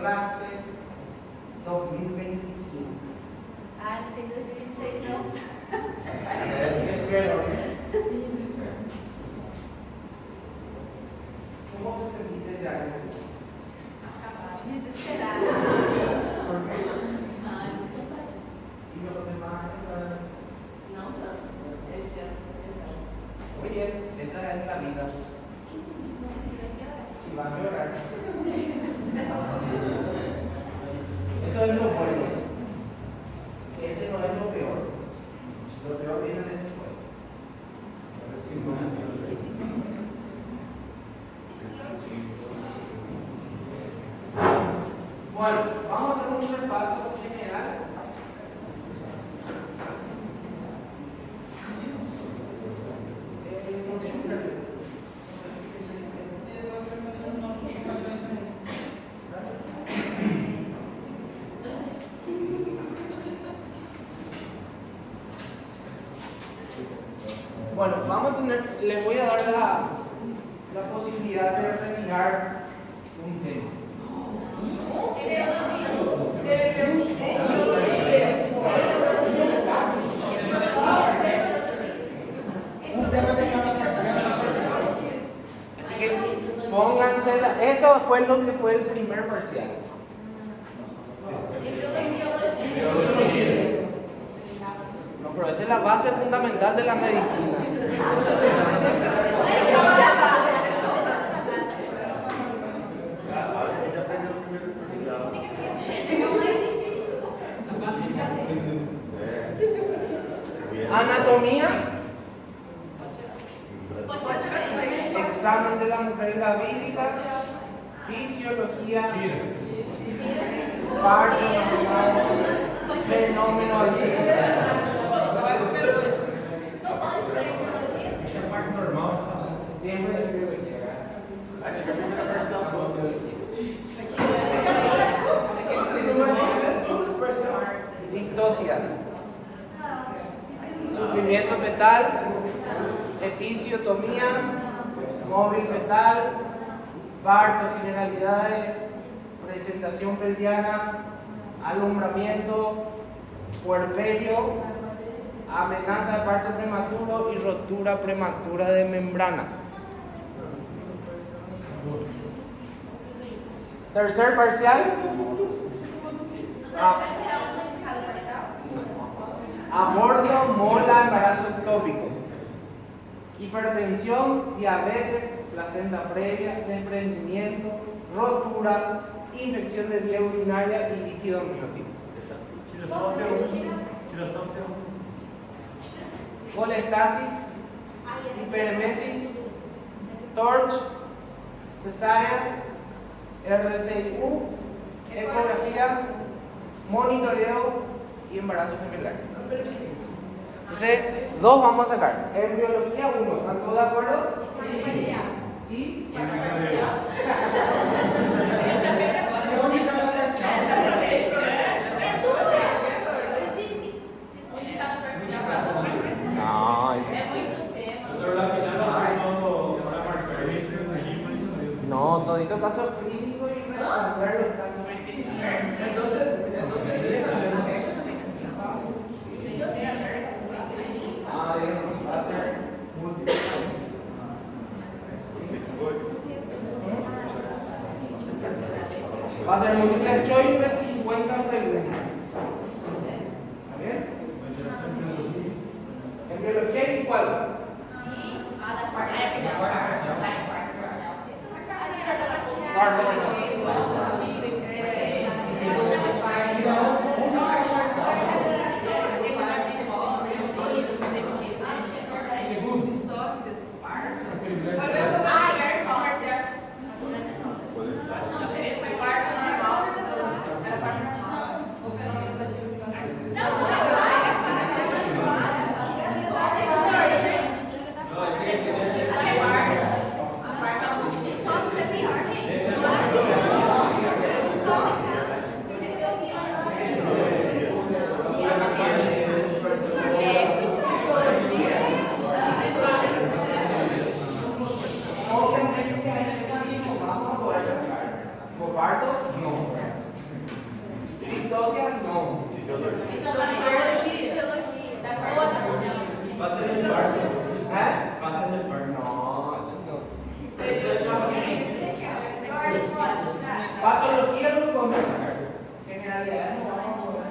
clase 2025. Ah, tem 2026 não. Espero. Sim. ¿Cómo te sentiste ya? Desesperada. ¿Por qué? Ai, muito cansativo. Y los demás. Não tanto. Esse ano foi pesado. Muy bien, esa es la vida. Y va a mejorar. É só o começo. Eso es lo bueno. Este no es lo peor. Lo peor viene después. Bueno, vamos a hacer un repaso general. Bueno, vamos a tener, les voy a dar la posibilidad de revisar un tema. Así que pónganse, esto fue lo que fue el primer parcial. No, pero esa es la base fundamental de la medicina. Anatomía, examen de la mujer en la vírica, fisiología, parto, fenómeno siempre es biología. Distosia, sufrimiento fetal, episiotomía, móvil fetal, parto, generalidades, presentación pelviana, alumbramiento, puerperio, amenaza de parto prematuro y rotura prematura de membranas. Tercer parcial. Aborto, mola, embarazo ectópico. Hipertensión, diabetes, placenta previa, desprendimiento, rotura, infección de vía urinaria y líquido amniótico. Colestasis, hiperemesis, TORCH, cesárea, RCIU, ecografía, monitoreo y embarazo gemelar. Entonces, dos vamos a sacar. En biología, uno. ¿Están todos de acuerdo? Sí. ¿Y? No, todito caso clínico y recomendar los casos. Entonces, va a ser múltiple. Va a ser múltiple choice de 50 preguntas. ¿Está bien? En biología igual. Partos, no. Distosia, no. Então, na fisiologia, da coloração. Passa de parte. ¿Eh? Passa de parte. No, eso no. Patología no podemos sacar. Generalidades no vamos a poder.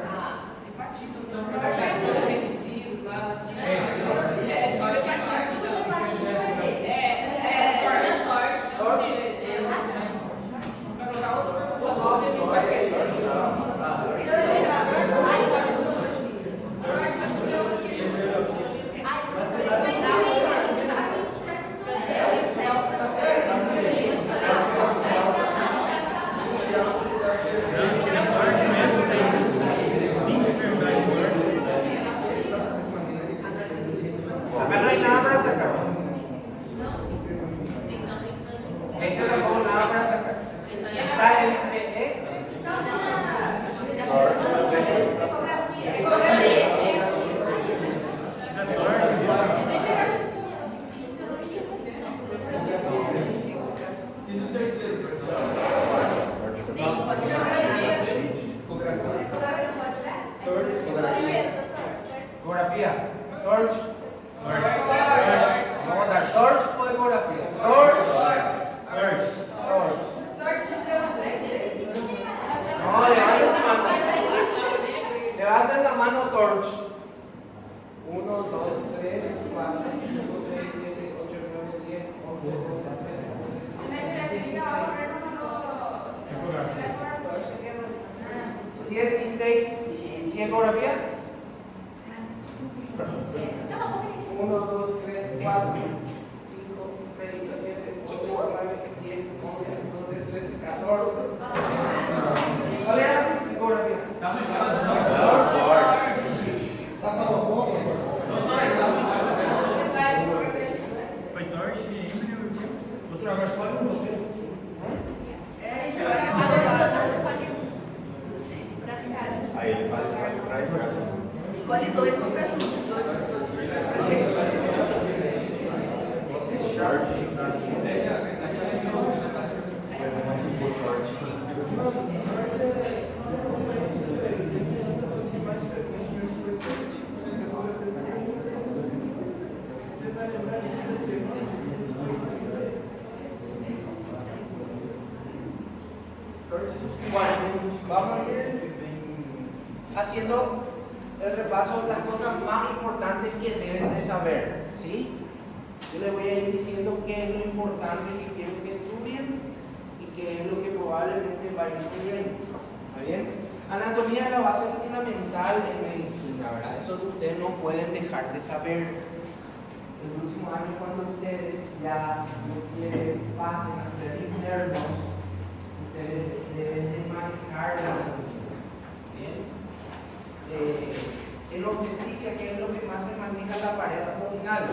Acá no hay nada para sacar. Esto tampoco nada para sacar. Está entre este. E do terceiro, pessoal? Ecografía. Torch. Vamos a dar torch o ecografía. Torch. Torch. No, levanten su mano. Levanten la mano torch. 1, 2, 3, 4, 5, 6, 7, 8, 9, 10, 11, 12, 13, 16. ¿Y ecografía? 1, 2, 3, 4, 5, 6, 7, 8, 9, 10, 11, 12, 13, 14. ¿Cuál era? Ecografía. Foi torche e Otra vez, ¿cuál no sé? Aí ele faz pra ir pra Escolhe dois para juntos. você charge na Bueno, vamos a ir haciendo el repaso de las cosas más importantes que deben de saber, ¿sí? Yo les voy a ir diciendo qué es lo importante que quiero que estudien y qué es lo que probablemente va a ir sucediendo. ¿Está bien? Anatomía es la base fundamental en medicina, ¿verdad? Eso que ustedes no pueden dejar de saber. El próximo año, cuando ustedes ya pasen a ser internos, ustedes deben de manejar la anatomía. ¿Bien? En obstetricia, ¿qué es lo que más se maneja? La pared abdominal.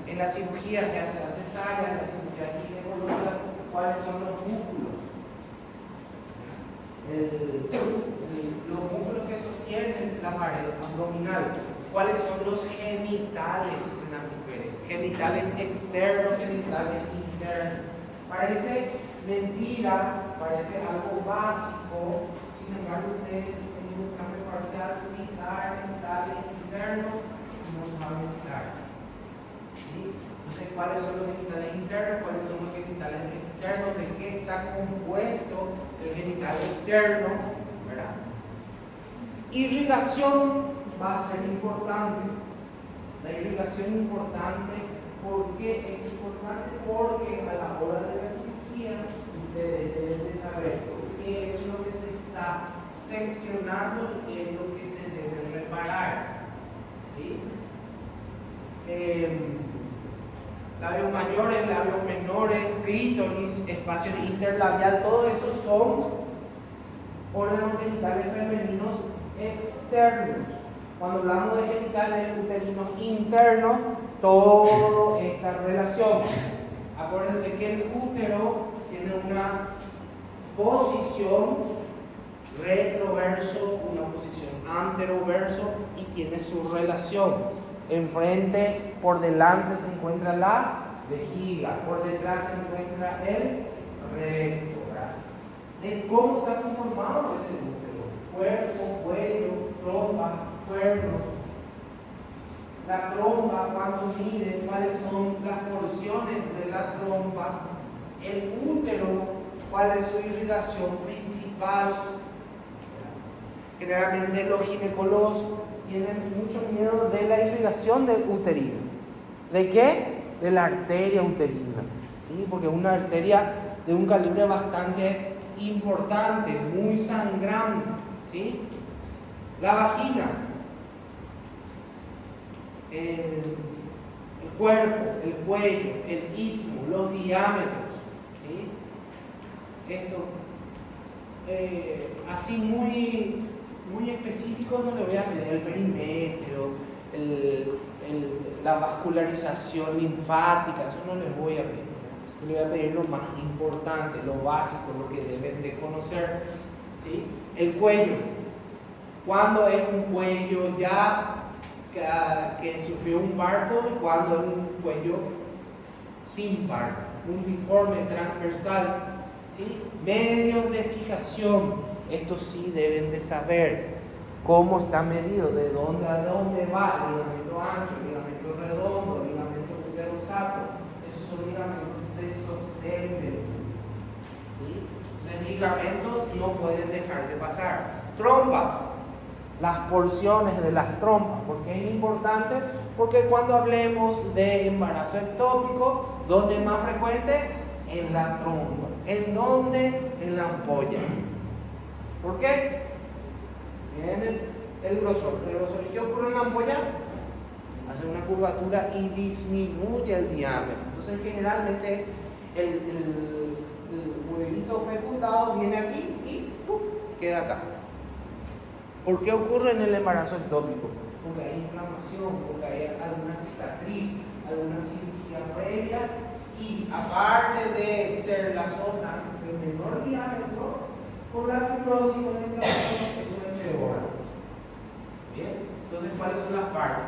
En las cirugías, ya sea cesárea, en la cirugía ginecológica, ¿cuáles son los músculos? Los músculos que sostienen la pared abdominal. ¿Cuáles son los genitales en las mujeres? Genitales externos, genitales internos. Parece mentira, parece algo básico, sin embargo ustedes en un examen parcial citar genitales internos y no saben citar. ¿Sí? Entonces, ¿cuáles son los genitales internos? ¿Cuáles son los genitales externos? ¿De qué está compuesto el genital externo? ¿Verdad? Irrigación va a ser importante. La irrigación es importante. ¿Por qué es importante? Porque a la hora de la cirugía ustedes deben de saber qué es lo que se está seccionando y qué es lo que se debe reparar. ¿Sí? Labios mayores, labios menores, clítoris, espacio interlabial, todo eso son órganos genitales femeninos externos. Cuando hablamos de genitales uterinos internos, toda esta relación. Acuérdense que el útero tiene una posición retroverso, una posición anteroverso y tiene su relación. Enfrente, por delante se encuentra la vejiga, por detrás se encuentra el recto. de cómo está conformado ese útero: cuerpo, cuello, trompa, cuernos. La trompa, cuando mide cuáles son las porciones de la trompa. El útero, cuál es su irrigación principal. Generalmente los ginecólogos tienen mucho miedo de la irrigación del uterino. ¿De qué? De la arteria uterina, ¿sí? Porque es una arteria de un calibre bastante importante, muy sangrante, ¿sí? La vagina, el cuerpo, el cuello, el istmo, los diámetros, ¿sí? Esto, así muy específico no le voy a pedir: el perímetro, la vascularización linfática, eso no les voy a pedir. Yo les voy a pedir lo más importante, lo básico, lo que deben de conocer, ¿sí? El cuello, cuando es un cuello ya que sufrió un parto y cuando es un cuello sin parto, multiforme, transversal, ¿sí? Medios de fijación, estos sí deben de saber cómo está medido, de dónde a dónde va: ligamento ancho, ligamento redondo, ligamento uterosacro. Esos son ligamentos de sostén. ¿Sí? Entonces, ligamentos no pueden dejar de pasar. Trompas, las porciones de las trompas. ¿Por qué es importante? Porque cuando hablemos de embarazo ectópico, ¿dónde es más frecuente? En la trompa. ¿En dónde? En la ampolla. ¿Por qué? Miren el grosor. ¿Y qué ocurre en la ampolla? Hace una curvatura y disminuye el diámetro. Entonces, generalmente el huevito fecundado viene aquí y queda acá. ¿Por qué ocurre en el embarazo ectópico? Porque hay inflamación, porque hay alguna cicatriz, alguna cirugía previa, y aparte de ser la zona de menor diámetro, con la fibrosis, con la inflamación, eso empeora. Bien, entonces, ¿cuáles son las partes?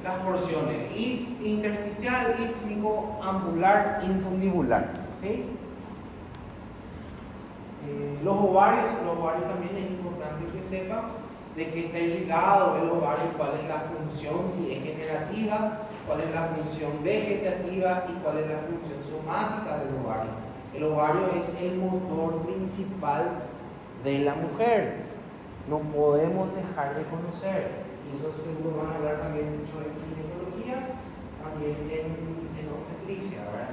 Las porciones: intersticial, ísmico, ambular, infundibular, ¿sí? Los ovarios también es importante que sepan de que está irrigado el ovario, cuál es la función, si es generativa, cuál es la función vegetativa y cuál es la función somática del ovario. El ovario es el motor principal de la mujer. No podemos dejar de conocer. Y eso seguro van a hablar también mucho en ginecología, también en obstetricia, ¿verdad?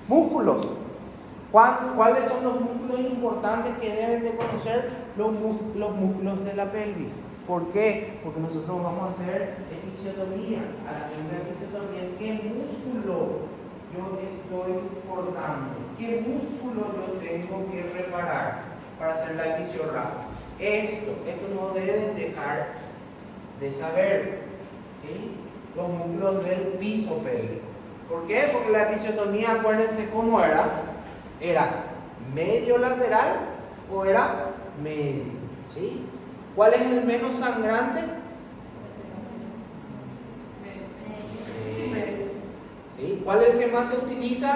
Músculos. ¿Cuáles son los músculos importantes que deben de conocer? Los músculos de la pelvis. ¿Por qué? Porque nosotros vamos a hacer episiotomía. Al hacer una episiotomía, ¿qué músculo yo estoy cortando? ¿Qué músculo yo tengo que reparar para hacer la episiotomía? Esto no deben dejar de saber, ¿sí? Los músculos del piso pélvico. ¿Por qué? Porque la episiotomía, acuérdense cómo era. ¿Era medio lateral o era medio? ¿Sí? ¿Cuál es el menos sangrante? ¿Sí? ¿Cuál es el que más se utiliza?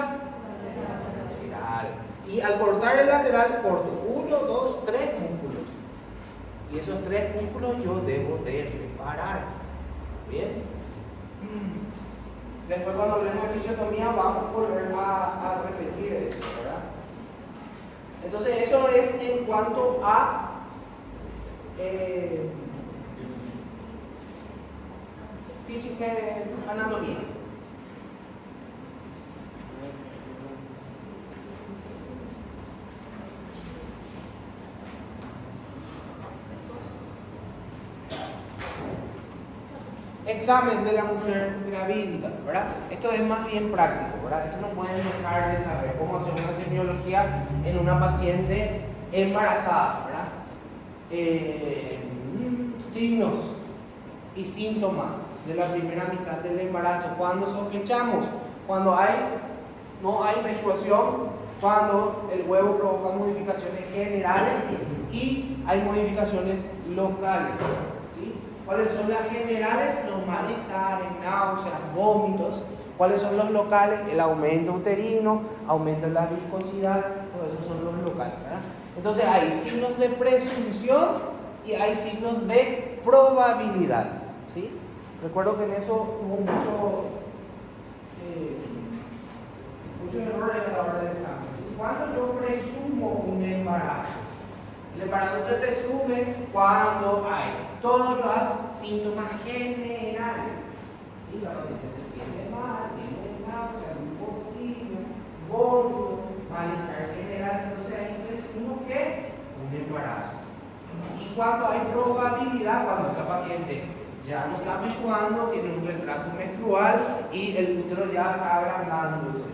Lateral. Y al cortar el lateral, corto 1, 2, 3 músculos. Y esos 3 músculos yo debo de reparar. ¿Bien? Después, cuando hablemos de episiotomía, vamos a volver a repetir eso, ¿verdad? Entonces, eso es en cuanto a física, anatomía. Examen de la mujer gravídica, ¿verdad? Esto es más bien práctico, ¿verdad? Esto no pueden dejar de saber cómo hacer una semiología en una paciente embarazada, ¿verdad? Signos y síntomas de la primera mitad del embarazo. ¿Cuándo sospechamos? Cuando no hay menstruación, cuando el huevo provoca modificaciones generales y hay modificaciones locales. ¿Sí? ¿Cuáles son las generales? Los malestares, náuseas, vómitos. ¿Cuáles son los locales? El aumento uterino, aumento en la viscosidad, todos esos son los locales, ¿verdad? Entonces hay signos de presunción y hay signos de probabilidad, ¿sí? Recuerdo que en eso hubo muchos errores a la hora del examen. ¿Cuándo yo presumo un embarazo? El embarazo se presume cuando hay todos los síntomas generales. ¿Sí? La paciente se siente mal, tiene náusea, lipotimia, vómito, malestar general. Entonces ahí presumo que un embarazo. Y cuando hay probabilidad, cuando esa paciente ya no está menstruando, tiene un retraso menstrual y el útero ya está agrandándose.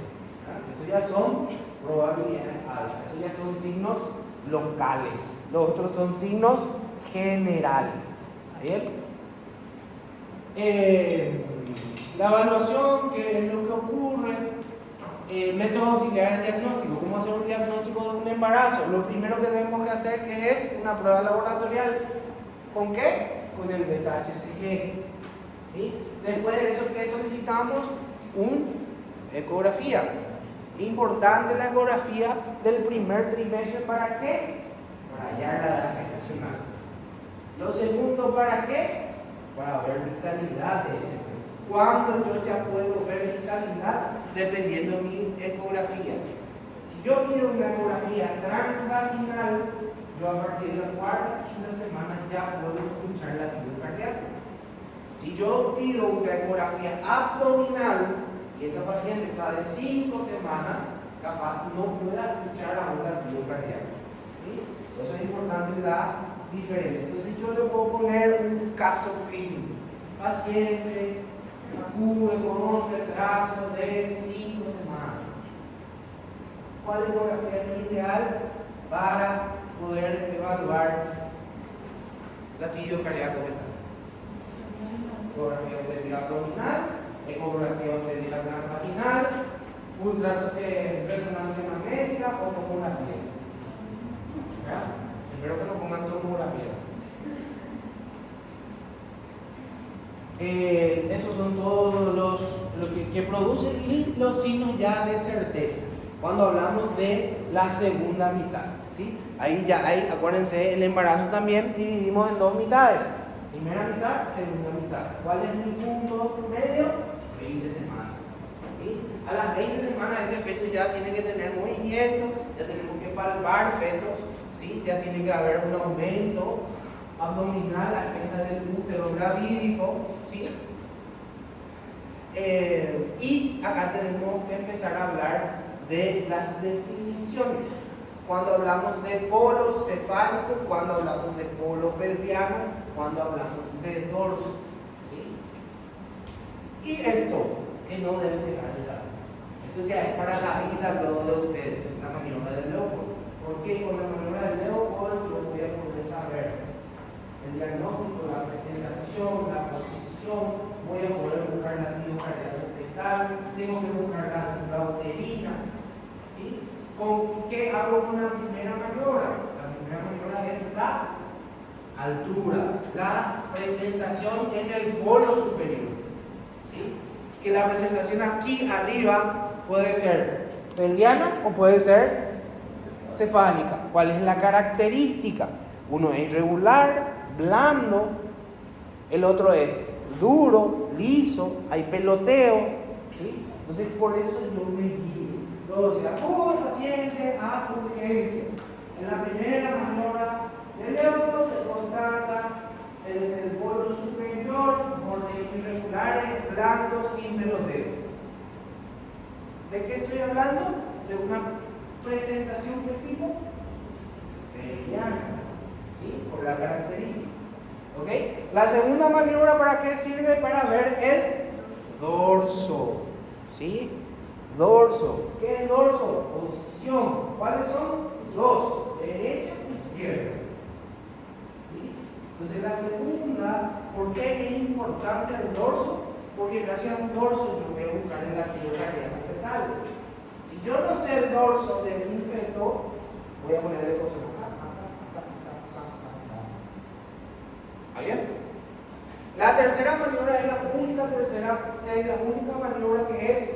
Eso ya son probabilidades altas, eso ya son signos locales. Los otros son signos generales. ¿Bien? La evaluación, que es lo que ocurre, métodos auxiliares de diagnóstico. ¿Cómo hacer un diagnóstico de un embarazo? Lo primero que tenemos que hacer, que es una prueba laboratorial. ¿Con qué? Con el beta-HCG. ¿Sí? Después de eso, ¿qué solicitamos? Una ecografía. Importante la ecografía del primer trimestre. ¿Para qué? Para hallar la edad gestacional. Lo segundo, ¿para qué? Para ver vitalidad de ese bebé. ¿Cuándo yo ya puedo ver vitalidad? Dependiendo de mi ecografía. Si yo pido una ecografía transvaginal, yo a partir de la cuarta, quinta semana ya puedo escuchar latido cardíaco. Si yo pido una ecografía abdominal y esa paciente está de 5 semanas, capaz no pueda escuchar a un latido cardíaco. ¿Sí? Eso es importante la diferencia. Entonces yo le puedo poner un caso clínico. Paciente acude con un retraso de 5 semanas. ¿Cuál ecografía es lo ideal para poder evaluar latido cardíaco fetal? Ecografía obstétrica abdominal, ecografía obstétrica transvaginal, resonancia magnética o tomografía. Espero que no pongan tomografía. Esos son todos los que producen y los signos ya de certeza. Cuando hablamos de la segunda mitad, ¿sí? Ahí ya hay, acuérdense, el embarazo también dividimos en dos mitades. Primera mitad, segunda mitad. ¿Cuál es mi punto medio? 20 semanas. ¿Sí? A las 20 semanas ese feto ya tiene que tener movimiento, ya tenemos que palpar fetos, ¿sí? Ya tiene que haber un aumento abdominal a expensas del útero gravídico, ¿sí? Y acá tenemos que empezar a hablar de las definiciones. Cuando hablamos de polo cefálico, cuando hablamos de polo pelviano, cuando hablamos de dorso, ¿sí? Y el todo, que no deben dejar de saber. Eso ya es para la vida luego de ustedes, la maniobra del Leopold. Porque con la maniobra del Leopold yo voy a poder saber el diagnóstico, la presentación, la posición, voy a poder buscar latido cardíaco fetal, tengo que buscar la uterina, ¿sí? ¿Con qué hago una primera maniobra? La primera maniobra es la altura, la presentación en el polo superior, ¿sí? Que la presentación aquí arriba puede ser pelviana o puede ser cefálica. ¿Cuál es la característica? Uno es irregular, blando, el otro es duro, liso, hay peloteo, ¿sí? Entonces por eso yo me guío. Entonces acudo al paciente a urgencia. En la primera maniobra del Leopold se constata el polo superior, bordes irregulares, blandos, sin peloteo. ¿De qué estoy hablando? De una presentación de tipo mediana, ¿sí? Por la característica. ¿Ok? La segunda maniobra, ¿para qué sirve? Para ver el dorso, ¿sí? Dorso. ¿Qué es dorso? Posición. ¿Cuáles son? Dos, derecha y izquierda. ¿Sí? Entonces la segunda, ¿por qué es importante el dorso? Porque gracias al dorso yo voy a buscar el latido cardíaco fetal. Si yo no sé el dorso de mi feto, voy a ponerle cosas acá. ¿Está bien? La tercera maniobra es la única maniobra que es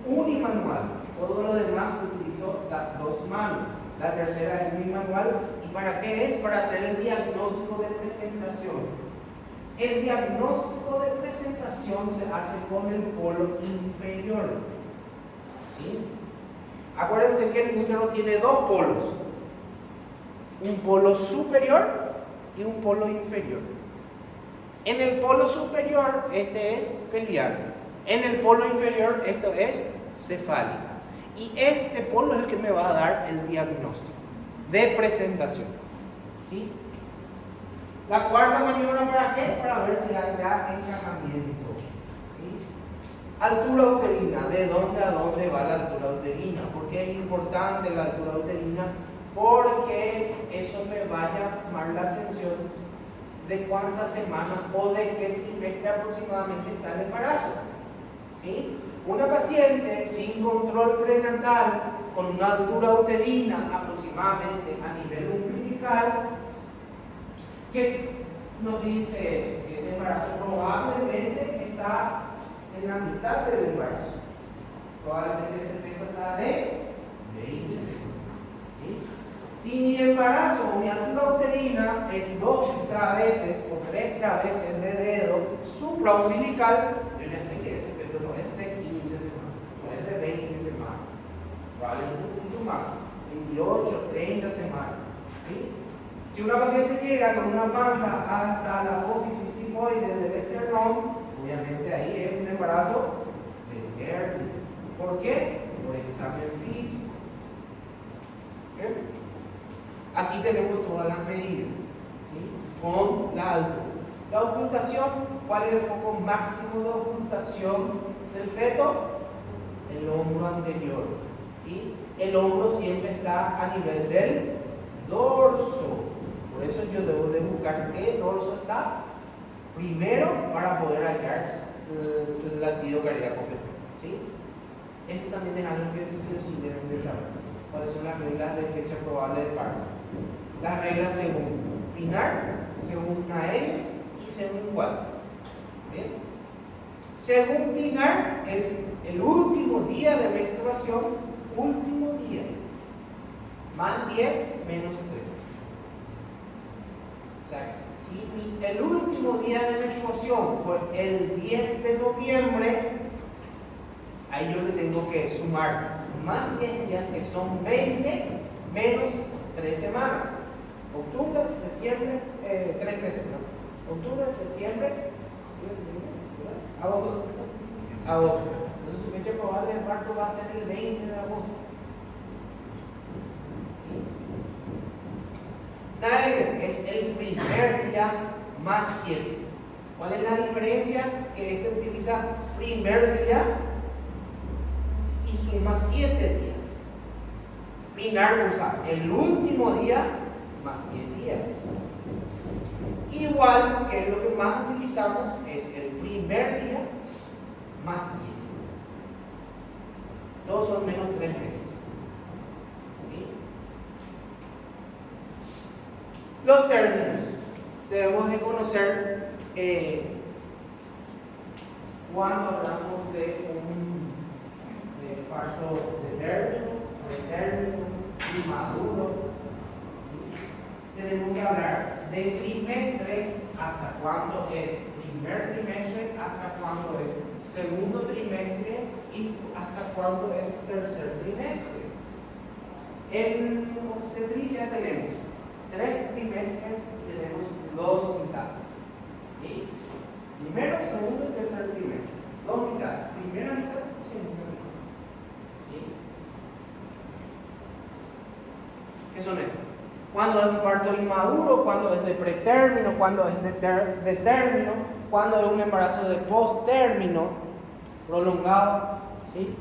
unimanual. Todo lo demás utilizo las dos manos. La tercera es unimanual. ¿Y para qué es? Para hacer el diagnóstico de presentación. El diagnóstico de presentación se hace con el polo inferior. ¿Sí? Acuérdense que el útero tiene dos polos. Un polo superior y un polo inferior. En el polo superior, este es pelviano. En el polo inferior, esto es cefálica. Y este polo es el que me va a dar el diagnóstico de presentación. ¿Sí? La cuarta maniobra, ¿para qué? Para ver si hay ya encajamiento. ¿Sí? Altura uterina. ¿De dónde a dónde va la altura uterina? ¿Por qué es importante la altura uterina? Porque eso me va a llamar la atención de cuántas semanas o de qué trimestre aproximadamente está el embarazo. ¿Sí? Una paciente sin control prenatal, con una altura uterina aproximadamente a nivel umbilical, ¿qué nos dice eso? Que ese embarazo probablemente está en la mitad del embarazo. Probablemente ese efecto está de 20 semanas. ¿Sí? Si mi embarazo o mi altura uterina es 2 traveses o 3 traveses de dedo supraumbilical, yo ya sé que ese efecto no es de 15 semanas, no es de 20 semanas, probablemente un poquito más, 28, 30 semanas. ¿Sí? Si una paciente llega con una panza hasta la apófisis sigmoide del esternón, obviamente ahí es un embarazo de término. ¿Por qué? Por examen físico. ¿Okay? Aquí tenemos todas las medidas, ¿sí? Con la altura. La ocultación, ¿cuál es el foco máximo de ocultación del feto? El hombro anterior. ¿Sí? El hombro siempre está a nivel del dorso. Por eso yo debo de buscar qué dorso está primero para poder hallar el latido cardíaco fetal. ¿Sí? Esto también es algo que sí deben de saber. ¿Cuáles son las reglas de fecha probable de parto? Las reglas según Pinar, según Nael y según Watt. ¿Bien? Según Pinar es el último día de menstruación, último día. Más 10 menos 3. O sea, si el último día de menstruación fue el 10 de noviembre, ahí yo le tengo que sumar más 10 días, que son 20 menos 3 semanas. Octubre, septiembre, 3 meses, ¿no? Octubre, septiembre, agosto. Entonces su fecha probable de parto va a ser el 20 de agosto. Nael es el primer día más 7. ¿Cuál es la diferencia? Que este utiliza primer día y suma 7 días. Pinar usa el último día más 10 días. Igual que lo que más utilizamos es el primer día más 10. Todos son menos 3 meses. ¿Sí? Los términos. Debemos de conocer cuando hablamos de un parto de término, pretérmino, inmaduro. Tenemos que hablar de trimestres, hasta cuándo es primer trimestre, hasta cuándo es segundo trimestre y hasta cuándo es tercer trimestre. En obstetricia tenemos 3 trimestres y tenemos 2 mitades. ¿Sí? Primero, segundo y tercer trimestre. 2 mitades. Primera mitad y segunda mitad. ¿Sí? ¿Qué son estos? Cuando es un parto inmaduro, cuando es de pretérmino, cuando es de término, cuando es un embarazo de posttérmino prolongado. ¿Sí?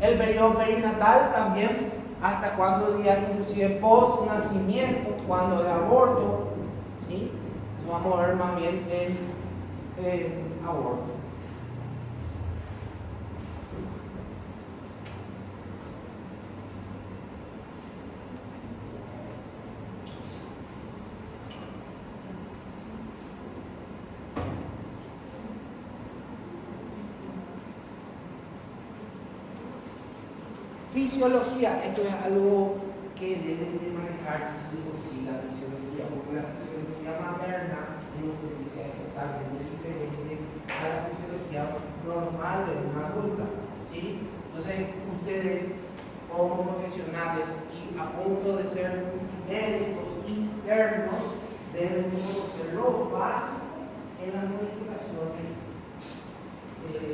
El periodo perinatal también, hasta cuándo días, inclusive post nacimiento, cuando de aborto. ¿Sí? Nos vamos a ver más bien en aborto. Fisiología, esto es algo que deben de manejar sí o sí la fisiología, porque la fisiología materna en obstetricia es totalmente diferente a la fisiología normal de una adulta, ¿sí? Entonces, ustedes como profesionales y a punto de ser médicos internos deben conocer lo básico en las modificaciones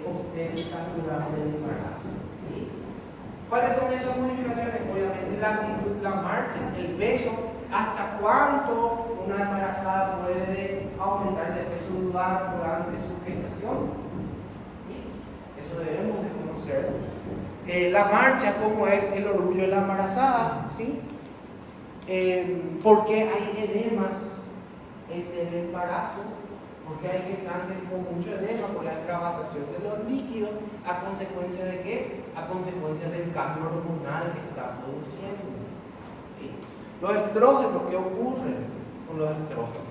obstétricas durante el embarazo, ¿sí? ¿Cuáles son estas modificaciones? Obviamente la actitud, la marcha, el peso, hasta cuánto una embarazada puede aumentar de peso durante su gestación. ¿Sí? Eso debemos de conocer. La marcha, cómo es el orgullo de la embarazada, ¿sí? ¿Por qué hay edemas en el embarazo? Porque hay gestantes con mucho edema por la extravasación de los líquidos, ¿a consecuencia de qué? A consecuencia del cambio hormonal que está produciendo. ¿Sí? Los estrógenos, ¿qué ocurre con los estrógenos?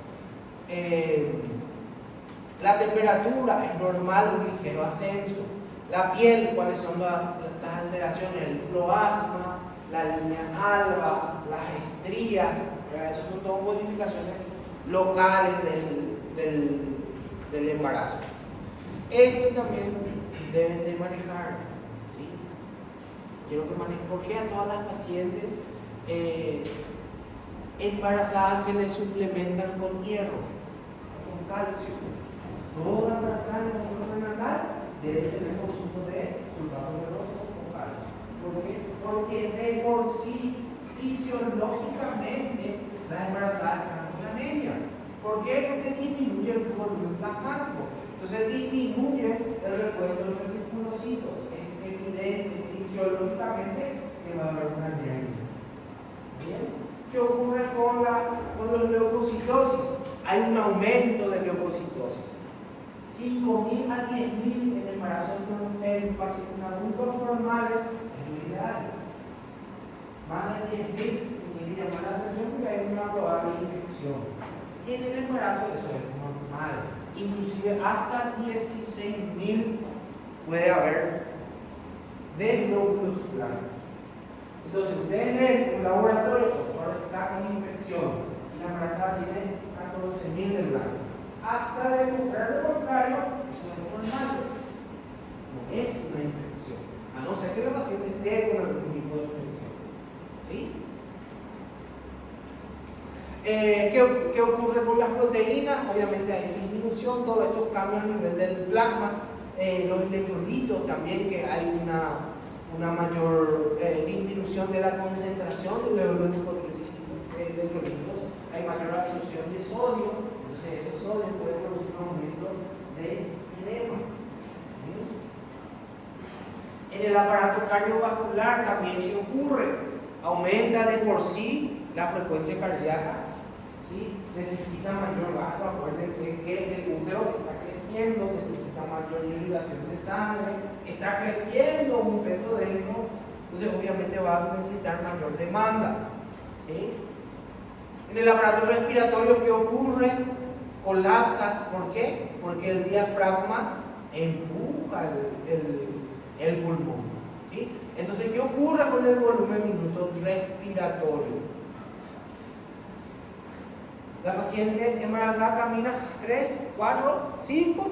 La temperatura es normal, un ligero ascenso. La piel, ¿cuáles son las alteraciones? El cloasma, la línea alba, las estrías, ¿verdad? Esas son todas modificaciones locales del embarazo. Esto también deben de manejar, ¿sí? Quiero que manejen, porque a todas las pacientes embarazadas se les suplementan con hierro, con calcio. Toda embarazada en consumo prenatal debe tener consumo de sulfato ferroso con calcio. ¿Por qué? Porque de por sí, fisiológicamente, las embarazadas están con anemia. ¿Por qué? Porque disminuye el volumen plasmático. Entonces disminuye el recuento de los reticulocitos. Es evidente fisiológicamente que va a haber una anemia. ¿Bien? ¿Qué ocurre con los leucocitosis? Hay un aumento de leucocitosis. 5.000 a 10.000 en embarazo en pacientes adultos normales es lo ideal. Más de 10.000 tiene que llamar la atención porque hay una probable infección. Y en el embarazo eso es normal. Inclusive hasta 16.000 puede haber de glóbulos blancos. Entonces ustedes ven en un laboratorio que ahora está con infección y la embarazada tiene 14.000 de blanco. Hasta demostrar lo contrario, eso es normal. No es una infección, a no ser que el paciente esté con algún tipo de infección. ¿Sí? ¿Qué ocurre con las proteínas? Obviamente hay disminución, todos estos cambios a nivel del plasma, los electrolitos también, que hay una mayor disminución de la concentración de los electrolitos, hay mayor absorción de sodio. Entonces, esos sodios pueden producir un aumento de edema. En el aparato cardiovascular también, ¿qué ocurre? Aumenta de por sí la frecuencia cardíaca, ¿sí? Necesita mayor gasto. Acuérdense que el útero está creciendo, necesita mayor irrigación de sangre, está creciendo un feto dentro, entonces obviamente va a necesitar mayor demanda. ¿Sí? En el aparato respiratorio, ¿qué ocurre? Colapsa. ¿Por qué? Porque el diafragma empuja el pulmón. ¿Sí? Entonces, ¿qué ocurre con el volumen minuto respiratorio? La paciente embarazada camina 3, 4, 5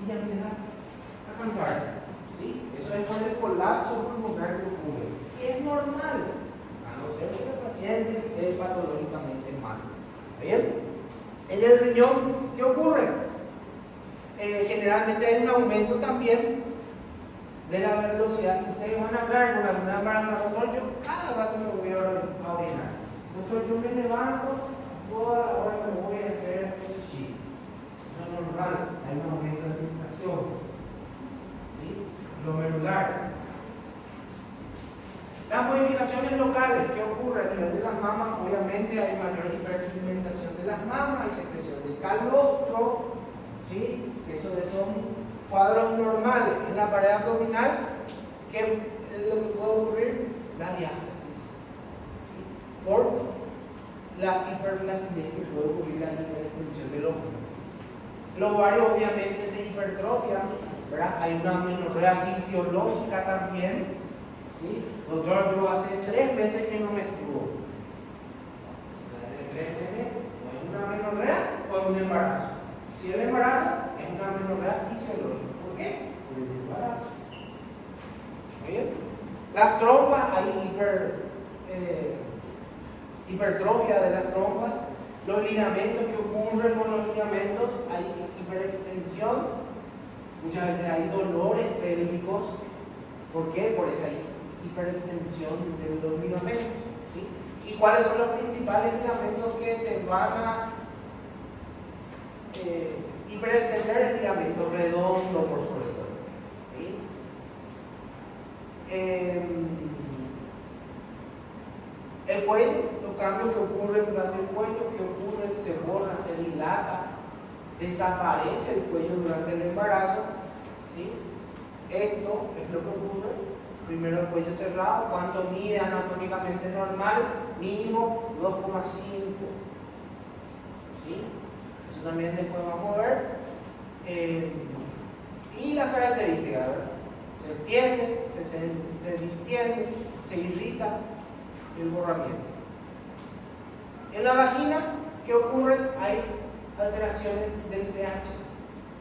y ya empieza a cansarse. ¿Sí? Eso es por el colapso pulmonar que ocurre. Y es normal, a no ser que el paciente esté patológicamente mal. ¿Está bien? En el riñón, ¿qué ocurre? Generalmente hay un aumento también de la velocidad. Ustedes van a hablar con alguna embarazada, doctor, yo cada rato me voy a orinar. Doctor, yo me levanto, toda la hora me voy a hacer xixi. Eso es normal, hay un aumento de filtración. ¿Sí? Glomerular. Las modificaciones locales, ¿qué ocurre? A nivel de las mamas, obviamente hay mayor hiperpigmentación de las mamas, hay secreción de calostro, ¿sí? Eso son cuadros normales. En la pared abdominal, ¿qué es lo que puede ocurrir? La diástasis, ¿sí? Por la hiperflacidez que puede ocurrir la hiperextensión del óvulo. Los ovarios obviamente se hipertrofian, ¿verdad? Hay una menorrea fisiológica también. ¿Sí? Doctor, yo hace 3 meses que no menstruo. Hace 3 meses, o es una amenorrea o es un embarazo. Si es un embarazo, es una amenorrea fisiológica. ¿Por qué? Por el embarazo. ¿Muy bien? Las trompas, hay hipertrofia de las trompas. Los ligamentos que ocurren con los ligamentos, hay hiperextensión. Muchas veces hay dolores pélvicos. ¿Por qué? Por esa hiperextensión de los ligamentos. ¿Sí? ¿Y cuáles son los principales ligamentos que se van a hiperextender? El ligamento redondo, por sobre todo. ¿Sí? El cuello, los cambios que ocurren durante el cuello, que ocurren, se borra, se dilata, desaparece el cuello durante el embarazo. ¿Sí? Esto es lo que ocurre. Primero el cuello cerrado, ¿cuánto mide anatómicamente normal? Mínimo 2,5. ¿Sí? Eso también después vamos a ver. Y las características, ¿verdad? Se extiende, se distiende, se irrita, el borramiento. En la vagina, ¿qué ocurre? Hay alteraciones del pH,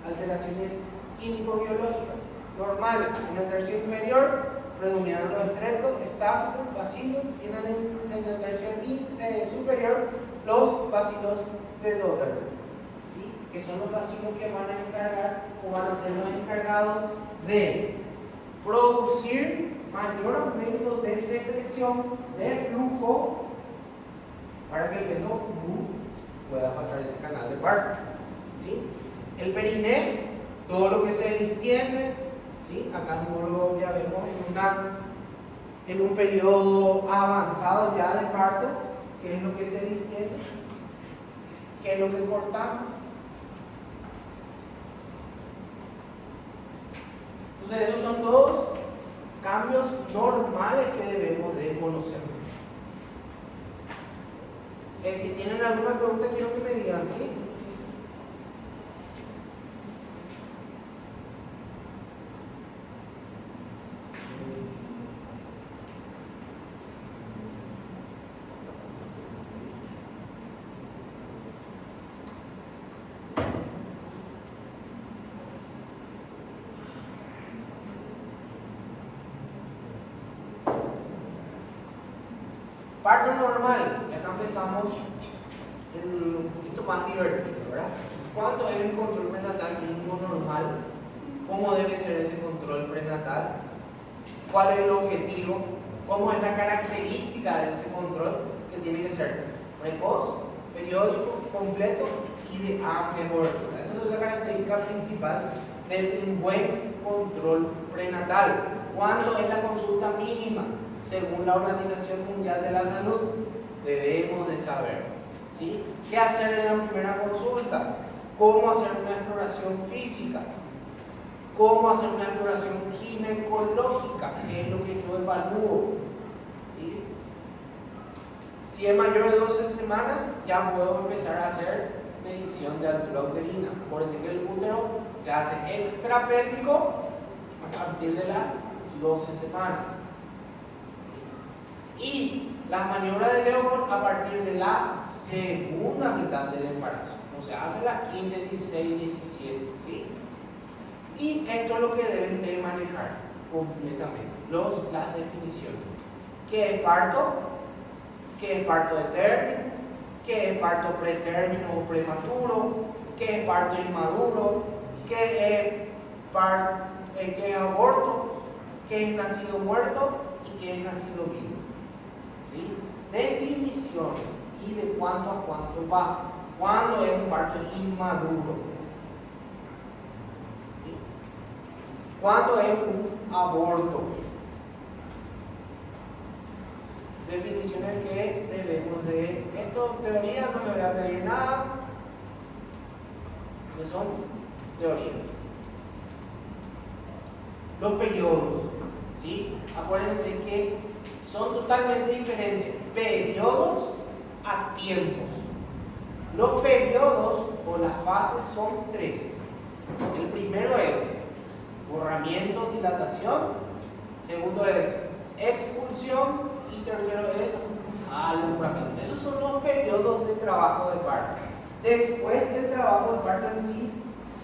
alteraciones químico-biológicas normales. En el tercio inferior predominan los estreptos, estáfilos, bacilos, y en el tercio superior los bacilos de Dotter, ¿sí? Que son los bacilos que van a encargar o van a ser los encargados de producir mayor aumento de secreción de flujo para que el feto pueda pasar ese canal de parto. ¿Sí? El periné, todo lo que se distiende, ¿sí? Acá no ya vemos en un periodo avanzado ya de parto, qué es lo que se distiende, qué es lo que cortamos. Entonces esos son todos cambios normales que debemos de conocer. Si tienen alguna pregunta, quiero que me digan, ¿sí? Parto normal, y acá empezamos un poquito más divertido, ¿verdad? ¿Cuánto es el control prenatal mínimo normal? ¿Cómo debe ser ese control prenatal? ¿Cuál es el objetivo? ¿Cómo es la característica de ese control? Que tiene que ser precoz, periódico, completo y de amplia cobertura. Esa es la característica principal de un buen control prenatal. ¿Cuándo es la consulta mínima? Según la Organización Mundial de la Salud, debemos de saber, ¿sí? ¿Qué hacer en la primera consulta? ¿Cómo hacer una exploración física? ¿Cómo hacer una exploración ginecológica? ¿Qué es lo que yo evalúo? ¿Sí? Si es mayor de 12 semanas, ya puedo empezar a hacer medición de altura uterina. Por decir que el útero se hace extrapélvico a partir de las 12 semanas. Y las maniobras de Leopold a partir de la segunda mitad del embarazo. O sea, hace las 15, 16, 17, ¿sí? Y esto es lo que deben de manejar completamente, las definiciones. ¿Qué es parto? ¿Qué es parto de término? ¿Qué es parto pretérmino o prematuro? ¿Qué es parto inmaduro? ¿Qué es aborto? ¿Qué es nacido muerto? ¿Y qué es nacido vivo? ¿Sí? Definiciones y de cuánto a cuánto va. ¿Cuándo es un parto inmaduro? ¿Sí? ¿Cuándo es un aborto? Definiciones que debemos de... Esto, teoría, no me voy a pedir nada. ¿Qué son? Teorías. Los periodos, ¿sí? Acuérdense que son totalmente diferentes. Periodos a tiempos. Los periodos o las fases son 3. El primero es borramiento, dilatación. Segundo es expulsión y tercero es alumbramiento. Esos son los periodos de trabajo de parto. Después el trabajo de parto en sí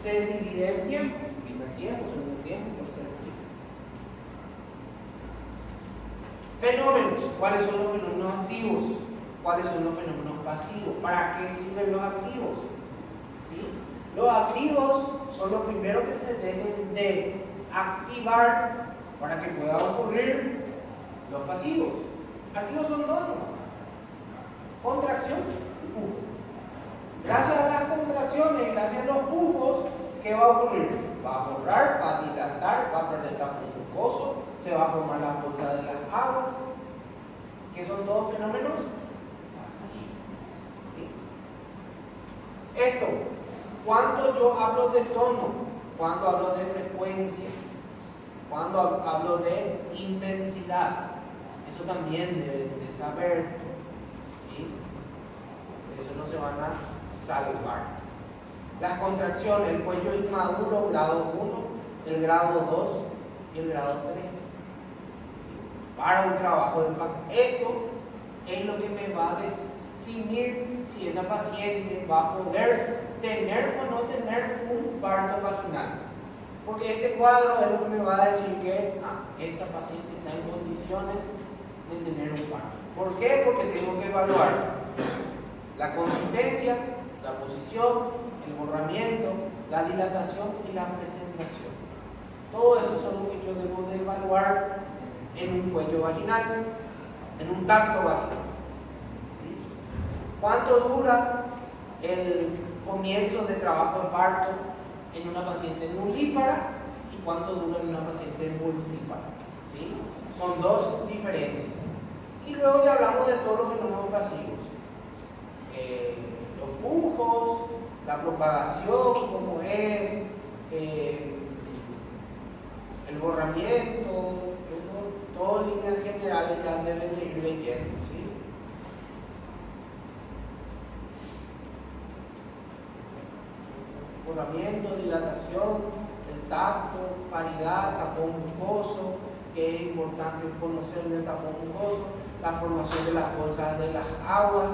se divide en tiempo. Primer tiempo, segundo tiempo, tercer tiempo. Fenómenos. ¿Cuáles son los fenómenos activos? ¿Cuáles son los fenómenos pasivos? ¿Para qué sirven los activos? ¿Sí? Los activos son los primeros que se deben de activar para que pueda ocurrir los pasivos. Activos son dos: contracción y pujo. Gracias a las contracciones, gracias a los pujos, ¿qué va a ocurrir? Va a borrar, va a dilatar, va a perder tapón mucoso, se va a formar la bolsa de las aguas, que son todos fenómenos pasivos. ¿Sí? Esto, cuando yo hablo de tono, cuando hablo de frecuencia, cuando hablo de intensidad, eso también deben de saber. ¿Sí? Eso no se van a salvar. Las contracciones, el cuello inmaduro, grado 1, el grado 2 y el grado 3. Para un trabajo de parto. Esto es lo que me va a definir si esa paciente va a poder tener o no tener un parto vaginal. Porque este cuadro es lo que me va a decir que esta paciente está en condiciones de tener un parto. ¿Por qué? Porque tengo que evaluar la consistencia, la posición, el borramiento, la dilatación y la presentación. Todo eso son lo que yo debo de evaluar en un cuello vaginal, en un tacto vaginal. ¿Sí? ¿Cuánto dura el comienzo de trabajo de parto en una paciente nulípara y cuánto dura en una paciente multípara? ¿Sí? Son dos diferencias. Y luego ya hablamos de todos los fenómenos pasivos. Los pujos, la propagación, cómo es, el borramiento, todo en líneas generales ya deben de ir leyendo, ¿sí? Borramiento, dilatación, el tacto, paridad, tapón mucoso, que es importante conocer el tapón mucoso, la formación de las bolsas de las aguas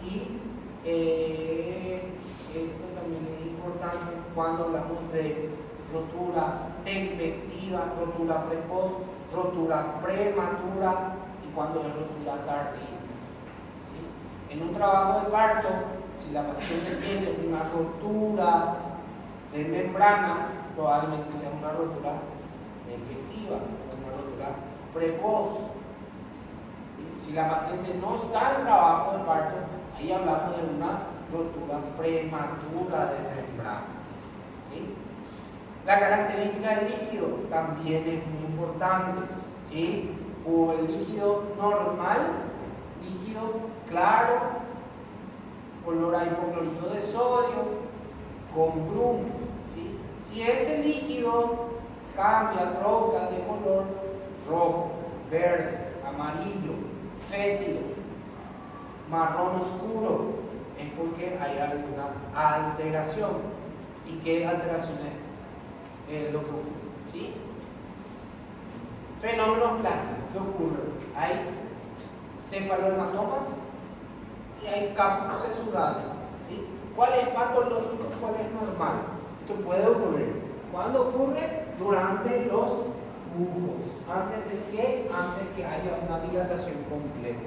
y esto también es importante cuando hablamos de rotura tempestiva, rotura precoz, rotura prematura y cuando es rotura tardía. ¿Sí? En un trabajo de parto, si la paciente tiene una rotura de membranas, probablemente sea una rotura tempestiva, una rotura precoz. ¿Sí? Si la paciente no está en trabajo de parto, ahí hablamos de una rotura prematura de membrana. ¿Sí? La característica del líquido también es muy importante. ¿Sí? O el líquido normal, líquido claro, color a hipoclorito de sodio, con grumos. ¿Sí? Si ese líquido cambia, troca de color rojo, verde, amarillo, fétido, marrón oscuro, es porque hay alguna alteración. ¿Y qué alteración es lo que ocurre? ¿Sí? Fenómenos plásticos. ¿Qué ocurre? Hay cefalohematomas y hay capos sesudales. ¿Sí? ¿Cuál es patológico? ¿Cuál es normal? Esto puede ocurrir. ¿Cuándo ocurre? Durante los pujos. Antes que haya una dilatación completa.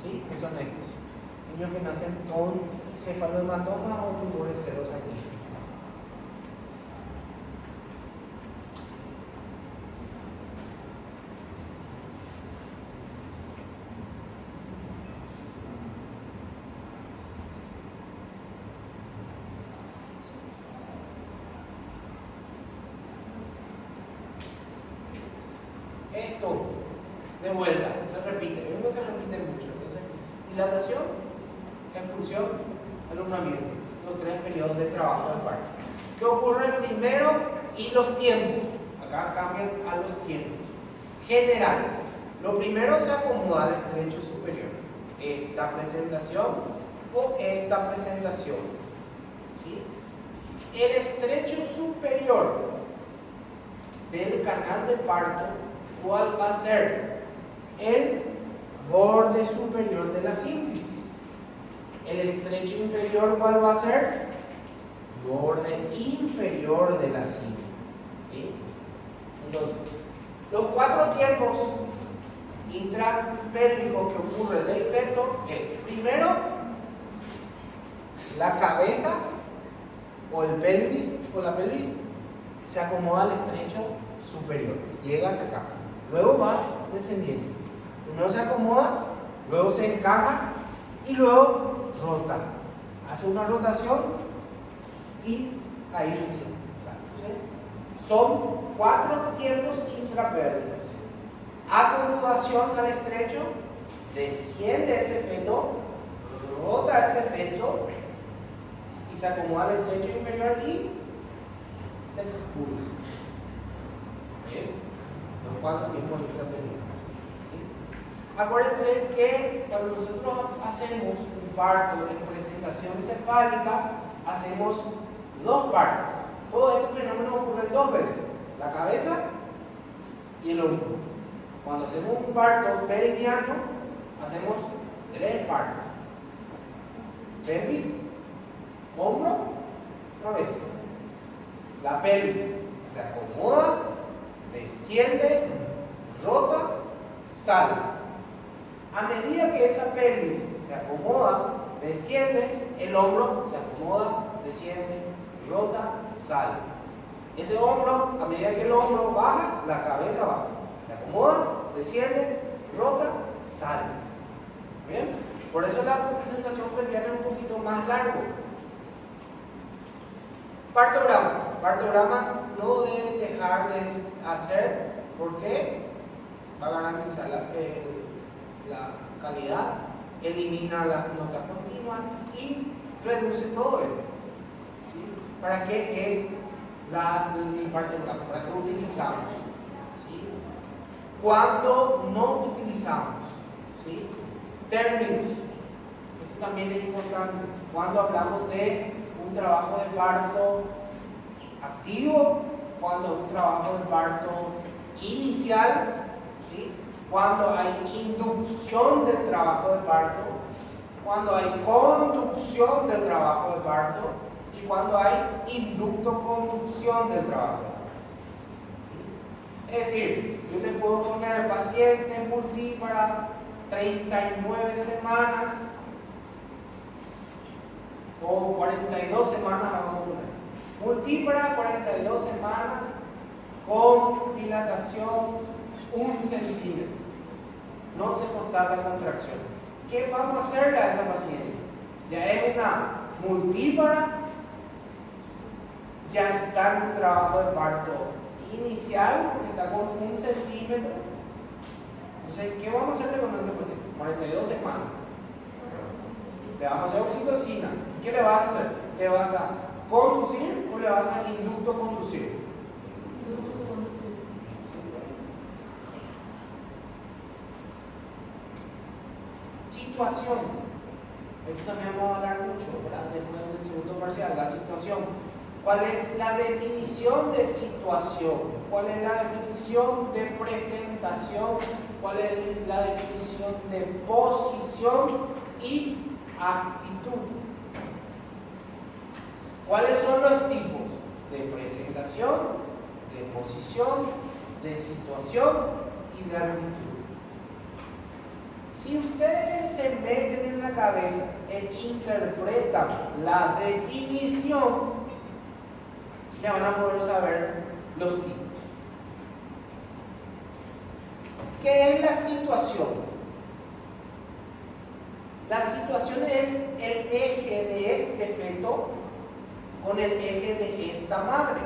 ¿Sí? ¿Qué son estos? Niños que nacen con cefalohematomas o tumores serosanguíneos. Esto, de vuelta, se repite, no se repite mucho. Entonces, dilatación, expulsión, alumbramiento, los tres periodos de trabajo del parto. ¿Qué ocurre primero? Y los tiempos. Acá cambian a los tiempos. Generales. Lo primero se acomoda al estrecho superior. Esta presentación o esta presentación. ¿Sí? El estrecho superior del canal de parto, ¿cuál va a ser? el borde superior de la sínfisis. El estrecho inferior, ¿cuál va a ser? Borde inferior de la sínfisis. ¿Sí? Entonces, los 4 tiempos intrapélvicos que ocurren del feto es, primero, la cabeza o el pelvis o la pelvis se acomoda al estrecho superior, llega hasta acá, luego va descendiendo, primero se acomoda, luego se encaja y luego rota, hace una rotación y ahí recién sale. Son 4 tiempos intrapélvicos. Acomodación al estrecho, desciende ese feto, rota ese feto y se acomoda al estrecho inferior y se expulsa. ¿Bien? Los 4 tiempos intrapélvicos. Acuérdense que cuando nosotros hacemos un parto en presentación cefálica, hacemos 2 partos. Todos estos fenómenos ocurren 2 veces, la cabeza y el hombro. Cuando hacemos un parto pelviano, hacemos 3 partos. Pelvis, hombro, cabeza. La pelvis se acomoda, desciende, rota, sale. A medida que esa pelvis se acomoda, desciende, el hombro se acomoda, desciende, rota, sale. Ese hombro, a medida que el hombro baja, la cabeza baja. Se acomoda, desciende, rota, sale. ¿Bien? Por eso la presentación pelviana es un poquito más largo. Partograma. Partograma no debe dejar de hacer porque va a garantizar la calidad, elimina las notas continuas y reduce todo esto. ¿Sí? ¿Para qué es el partograma? ¿Para qué lo utilizamos? ¿Sí? Cuando no utilizamos, ¿sí?, términos, esto también es importante. Cuando hablamos de un trabajo de parto activo, cuando un trabajo de parto inicial, ¿sí?, cuando hay inducción del trabajo de parto, cuando hay conducción del trabajo de parto y cuando hay inducto-conducción del trabajo de parto. ¿Sí? Es decir, yo le puedo poner al paciente multípara 39 semanas o 42 semanas, vamos a poner. Multípara 42 semanas con dilatación 1 centímetro. No se constata contracción. ¿Qué vamos a hacerle a esa paciente? Ya es una multípara, ya está en un trabajo de parto inicial, porque está con 1 centímetro. Entonces, ¿qué vamos a hacerle con esta paciente? 42 semanas. Le vamos a hacer oxitocina. ¿Qué le vas a hacer? ¿Le vas a conducir o le vas a inducto conducir? Situación. Esto también vamos a hablar mucho, ¿verdad? Después del segundo parcial, la situación. ¿Cuál es la definición de situación? ¿Cuál es la definición de presentación? ¿Cuál es la definición de posición y actitud? ¿Cuáles son los tipos de presentación, de posición, de situación y de actitud? Si ustedes se meten en la cabeza e interpretan la definición, ya van a poder saber los tipos. ¿Qué es la situación? La situación es el eje de este feto con el eje de esta madre.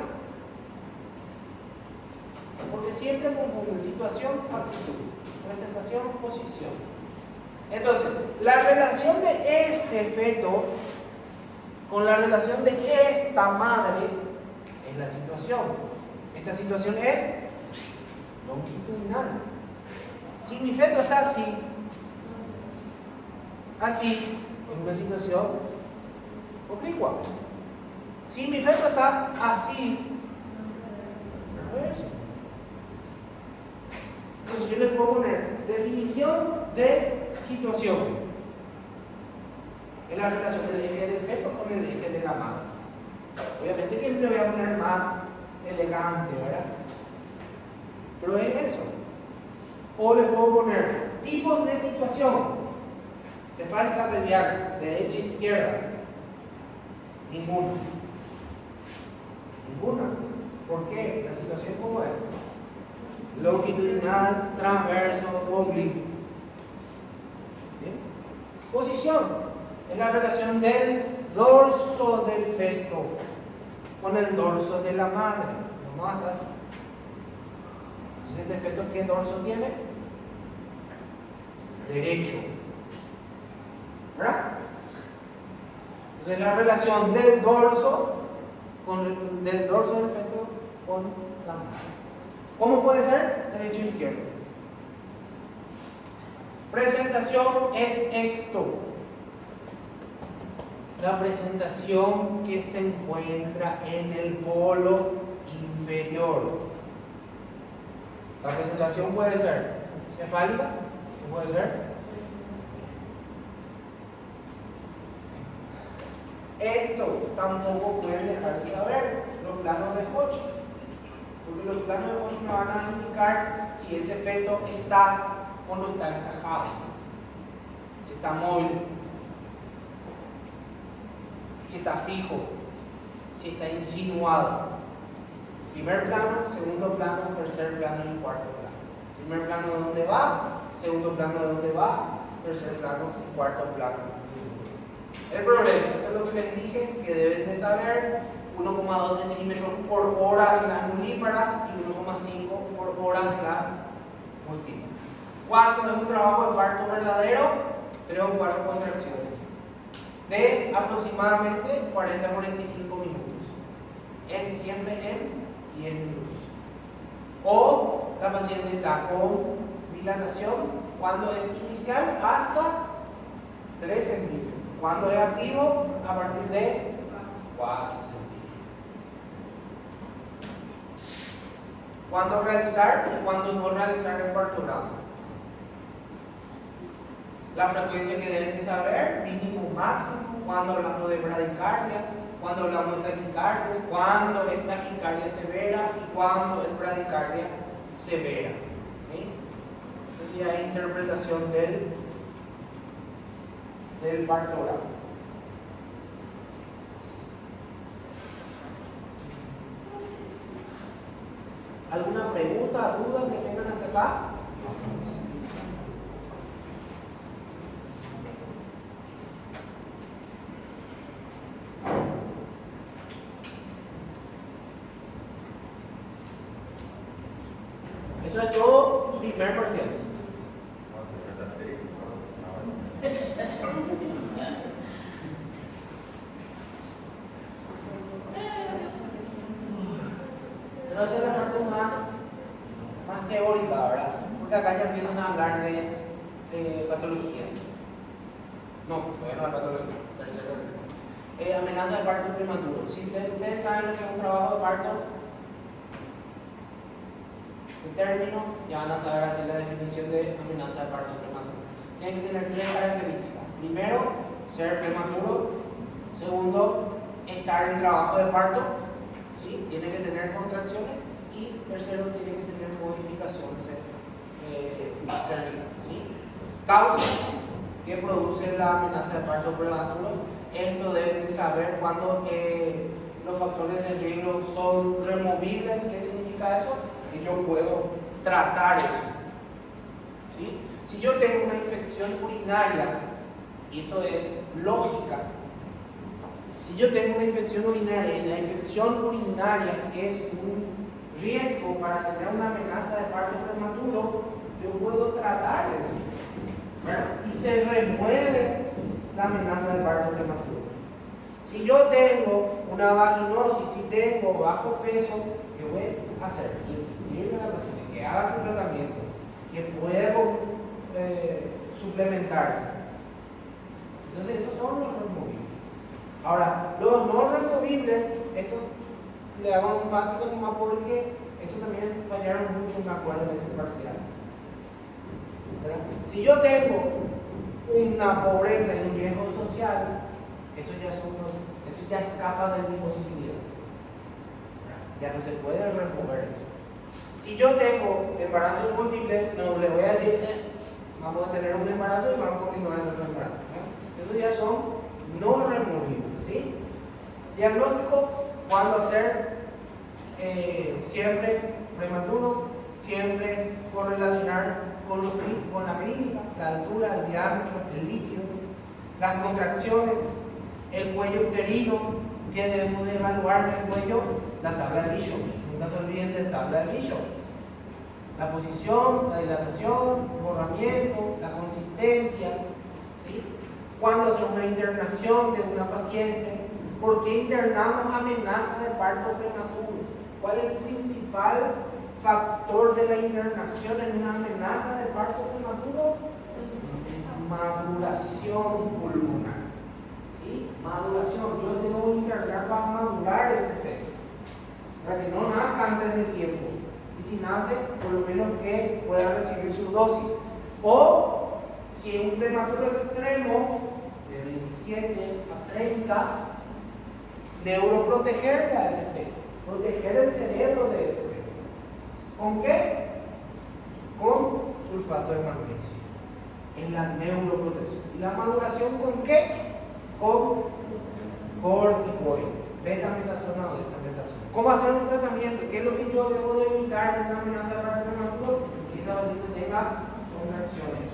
Porque siempre confunden situación, actitud, presentación, posición. Entonces, la relación de este feto con la relación de esta madre es la situación. Esta situación es longitudinal. Si mi feto está así, es una situación oblicua. Si mi feto está así, reverso. Entonces yo le puedo poner definición de situación. Es la relación del eje del feto con el eje de la madre. Obviamente que le voy a poner más elegante, ¿verdad? Pero es eso. O le puedo poner tipos de situación. Cefálica pelviana, derecha e izquierda. Ninguna. Ninguna. ¿Por qué? La situación como es. Longitudinal, transverso, oblicuo. ¿Bien? Posición. Es la relación del dorso del feto con el dorso de la madre. No más así. Entonces, ¿este feto qué dorso tiene? Derecho. ¿Verdad? Entonces, la relación del dorso del feto con la madre. ¿Cómo puede ser? Derecho e izquierdo. Presentación es esto. La presentación que se encuentra en el polo inferior. La presentación puede ser cefálica, puede ser. Esto tampoco pueden dejar de saber los planos de Hodge, porque los planos de Hodge me van a indicar si ese feto está o no está encajado, si está móvil, si está fijo, si está insinuado. Primer plano, segundo plano, tercer plano y cuarto plano. Primer plano de dónde va, segundo plano de dónde va, tercer plano y cuarto plano. El progreso, esto es lo que les dije que deben de saber: 1,2 centímetros por hora en las nulíparas y 1,5 por hora en las múltiples. ¿Cuánto es un trabajo de parto verdadero? 3 o 4 contracciones de aproximadamente 40 a 45 minutos, siempre en 10 minutos. O la paciente está con dilatación cuando es inicial hasta 3 centímetros. Cuando es activo, a partir de 4 centímetros. ¿Cuándo realizar y cuándo no realizar el parto grado? La frecuencia que deben de saber, mínimo, máximo, cuando hablamos de bradicardia, cuando hablamos de taquicardia, cuando es taquicardia severa y cuando es bradicardia severa. ¿Sí? Entonces ya hay interpretación del parto oral. ¿Alguna pregunta, duda que tengan hasta acá? Eso es todo primer parcial. Pero esa es la parte más teórica, ¿verdad? Porque acá ya empiezan a hablar de patologías. No, todavía no hay patología. Tercero. Amenaza de parto prematuro. Si ustedes saben lo que es un trabajo de parto, el término, ya van a saber hacer la definición de amenaza de parto prematuro. Tiene que tener 3 características. Primero, ser prematuro. Segundo, estar en trabajo de parto. ¿Sí? Tiene que tener contracciones. Y tercero, tiene que tener modificaciones cervicales. ¿Sí? Causa que produce la amenaza de parto prematuro. Esto deben de saber cuando los factores de riesgo son removibles. ¿Qué significa eso? Que yo puedo tratar eso. ¿Sí? Si yo tengo una infección urinaria, y esto es lógica, si yo tengo una infección urinaria y la infección urinaria es un riesgo para tener una amenaza de parto prematuro, yo puedo tratar eso, ¿verdad? Y se remueve la amenaza de parto prematuro. Si yo tengo una vaginosis, si tengo bajo peso, ¿qué voy a hacer? Insistirle a la paciente que haga su tratamiento, que puedo suplementarse. Entonces esos son los removibles. Ahora, los no removibles, esto le hago un enfático nomás porque esto también fallaron mucho, me acuerdo, de ese parcial. Si yo tengo una pobreza y un riesgo social, eso ya escapa de mi posibilidad. Ya no se puede remover eso. Si yo tengo embarazo múltiple, no le voy a decir, vamos a tener un embarazo y vamos a continuar nuestro embarazo. Esos ya son no removibles. ¿Sí? Diagnóstico, cuándo hacer, siempre prematuro, siempre correlacionar con la clínica, la altura, el diámetro, el líquido, las contracciones, el cuello uterino, que debemos de evaluar en el cuello, la tabla de Bishop. Nunca se olviden de la tabla de Bishop. La posición, la dilatación, borramiento, la consistencia, ¿sí? Cuándo hacer una internación de una paciente, por qué internamos amenaza de parto prematuro, cuál es el principal factor de la internación en una amenaza de parto prematuro, maduración pulmonar. ¿Sí? Maduración, yo tengo que internar para madurar ese efecto, para que no nazca antes del tiempo. Y si nace, por lo menos que pueda recibir su dosis. O si es un prematuro extremo, de 27 a 30, neuroprotegerle a ese efecto, proteger el cerebro de ese efecto. ¿Con qué? Con sulfato de magnesio, en la neuroprotección. ¿Y la maduración con qué? Con corticoides, betametasona o dexametasona. ¿Cómo hacer un tratamiento? ¿Qué es lo que yo debo de evitar en una amenaza de parto prematuro? Que esa paciente tenga contracciones,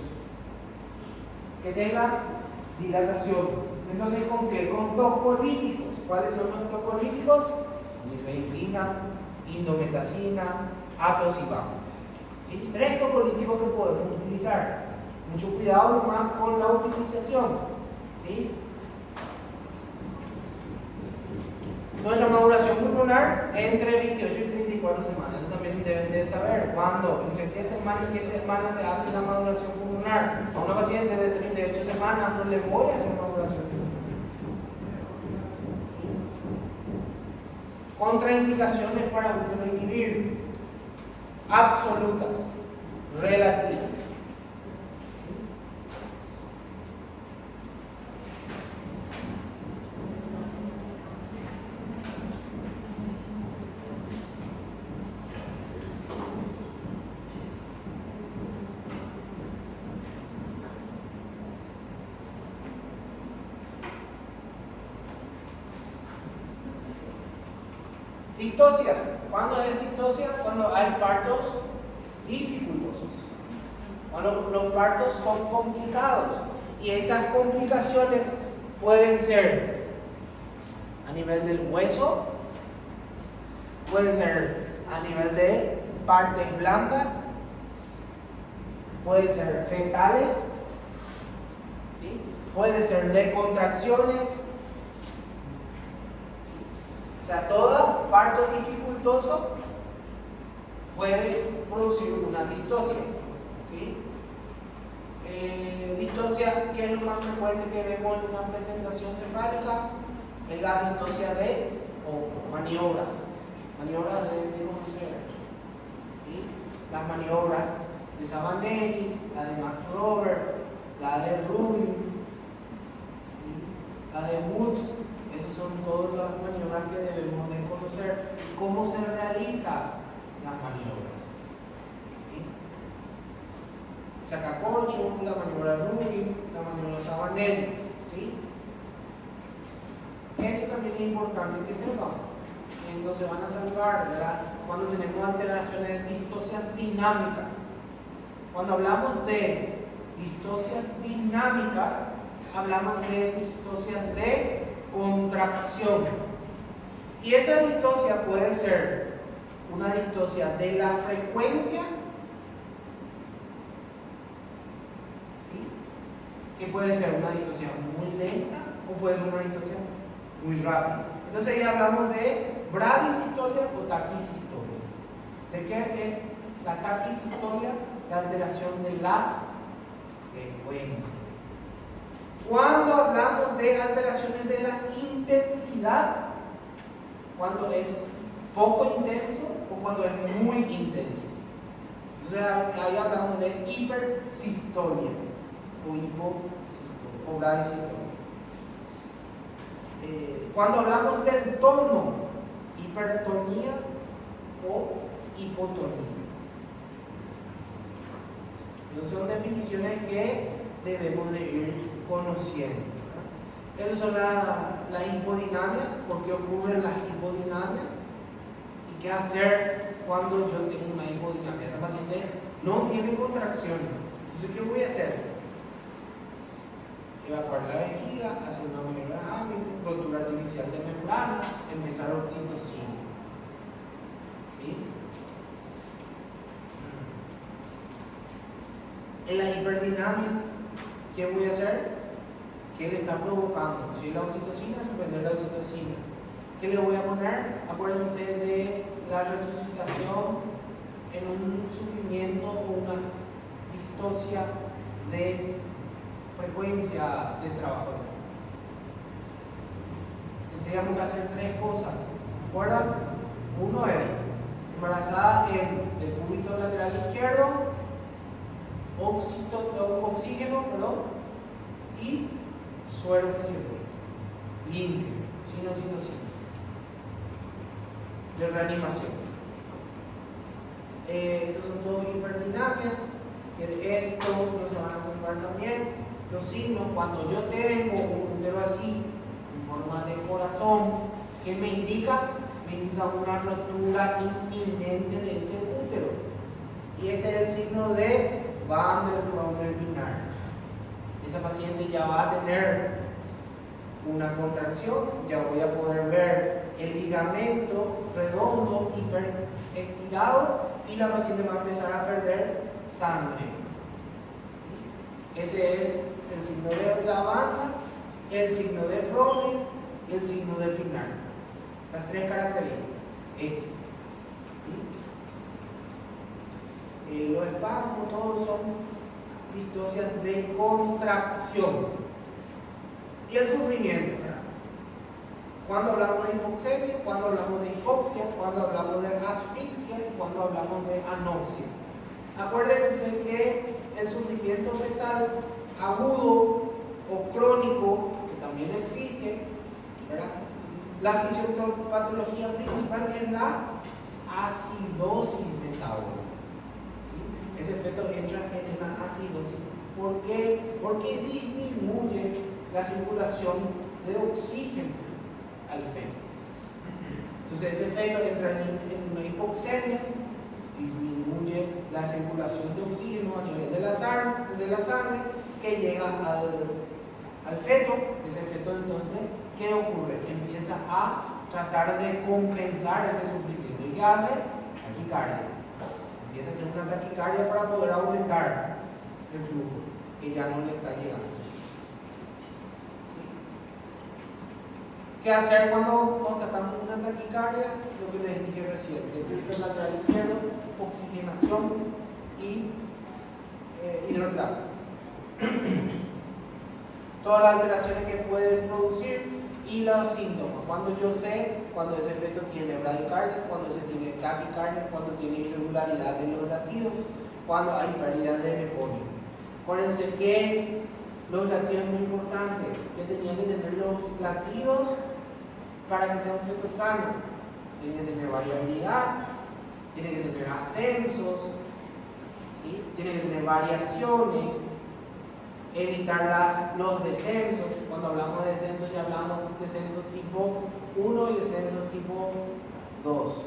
que tenga dilatación. Entonces, ¿con qué? Con tocolíticos. ¿Cuáles son los tocolíticos? Nifedipina, indometacina, atosibam. ¿Sí? 3 tocolíticos que podemos utilizar. Mucho cuidado nomás con la utilización. ¿Sí? Nuestra maduración pulmonar entre 28 y 34 semanas. Eso también deben de saber. ¿Cuándo? ¿Entre qué semana y qué semana se hace la maduración pulmonar? A una paciente de 38 semanas no le voy a hacer maduración pulmonar. Contraindicaciones para útero inhibir. Absolutas. Relativas. Distosia. ¿Cuándo es distosia? Cuando hay partos dificultosos. Cuando los partos son complicados. Y esas complicaciones pueden ser a nivel del hueso, pueden ser a nivel de partes blandas, pueden ser fetales, ¿sí? Puede ser de contracciones. O sea, todo parto dificultoso puede producir una distosia. ¿Sí? Distosia, que es lo más frecuente que vemos en una presentación cefálica, es la distosia de maniobras. Maniobras de conocer. ¿Sí? Las maniobras de Sabanelli, la de McRoberts, la de Rubin, ¿sí? La de Woods. Esas son todas las maniobras que debemos de conocer. ¿Cómo se realizan las maniobras? ¿Sí? Sacacorcho, la maniobra Rubin, la maniobra Sabanelli. ¿Sí? Esto también es importante que sepan. No se van a salvar, ¿verdad? Cuando tenemos alteraciones de distocias dinámicas. Cuando hablamos de distocias dinámicas, hablamos de distocias de contracción. Y esa distosia puede ser una distosia de la frecuencia, ¿sí? Que puede ser una distosia muy lenta o puede ser una distosia muy rápida. Entonces ya hablamos de bradisistolia o taquisistolia. ¿De qué es la taquisistolia? La alteración de la frecuencia. Cuando hablamos de alteraciones de la intensidad, cuando es poco intenso o cuando es muy intenso. Entonces ahí hablamos de hipersistolia o hiposistolia o bradisistolia. Cuando hablamos del tono, hipertonía o hipotonía. Entonces son definiciones que debemos de ir conociendo. Esas son las hipodinamias, por qué ocurren las hipodinamias y qué hacer cuando yo tengo una hipodinamia. Esa paciente no tiene contracciones. Entonces, ¿qué voy a hacer? Evacuar la vejiga, hacer una maniobra ámbito, rotura artificial de membrana, empezar oxitocina. ¿Sí? En la hiperdinamia, ¿qué voy a hacer? ¿Qué le está provocando? Si es la oxitocina, suspender la oxitocina. ¿Qué le voy a poner? Acuérdense de la resucitación en un sufrimiento o una distocia de frecuencia de trabajo. Tendríamos que hacer tres cosas. ¿Recuerdan? Uno es embarazada en el cúbito lateral izquierdo, oxígeno, y suero fisiológico, limpio, sin oxitocina, de reanimación. Estos son todos hiperdinamias, que esto no se van a salvar también. Los signos, cuando yo tengo un útero así, en forma de corazón, ¿qué me indica? Me indica una rotura inminente de ese útero. Y este es el signo de Van der Flommer-Pinard. Esa paciente ya va a tener una contracción, ya voy a poder ver el ligamento redondo, hiperestirado, y la paciente va a empezar a perder sangre. Ese es el signo de la banda, el signo de Flommer y el signo de Pinard. Las tres características. Esto. Los espasmos, todos son distocias de contracción. Y el sufrimiento, ¿verdad? Cuando hablamos de hipoxemia, cuando hablamos de hipoxia, cuando hablamos de asfixia y cuando hablamos de anoxia. Acuérdense que el sufrimiento fetal agudo o crónico, que también existe, ¿verdad? La fisiopatología principal es la acidosis metabólica. ¿Sí? Ese feto entra en una acidosis. ¿Por qué? Porque disminuye la circulación de oxígeno al feto. Entonces ese feto entra en una hipoxemia, disminuye la circulación de oxígeno a nivel de la sangre que llega al feto. Ese feto entonces, ¿qué ocurre? Empieza a tratar de compensar ese sufrimiento. ¿Y qué hace? Taquicardia. Empieza a hacer una taquicardia para poder aumentar el flujo que ya no le está llegando. ¿Qué hacer cuando constatamos una taquicardia? Lo que les dije recién, el cúbito lateral izquierdo, oxigenación y hidroterapia. Todas las alteraciones que pueden producir y los síntomas. Cuando yo sé cuando ese feto tiene bradicardia, cuando se tiene taquicardia, cuando tiene irregularidad en los latidos, cuando hay pérdida de memoria. Acuérdense que los latidos es muy importante, que tenían que tener los latidos para que sea un feto sano. Tiene que tener variabilidad, tiene que tener ascensos, ¿sí? Tiene que tener variaciones, evitar los descensos. Cuando hablamos de descensos ya hablamos de descensos tipo 1 y descensos tipo 2.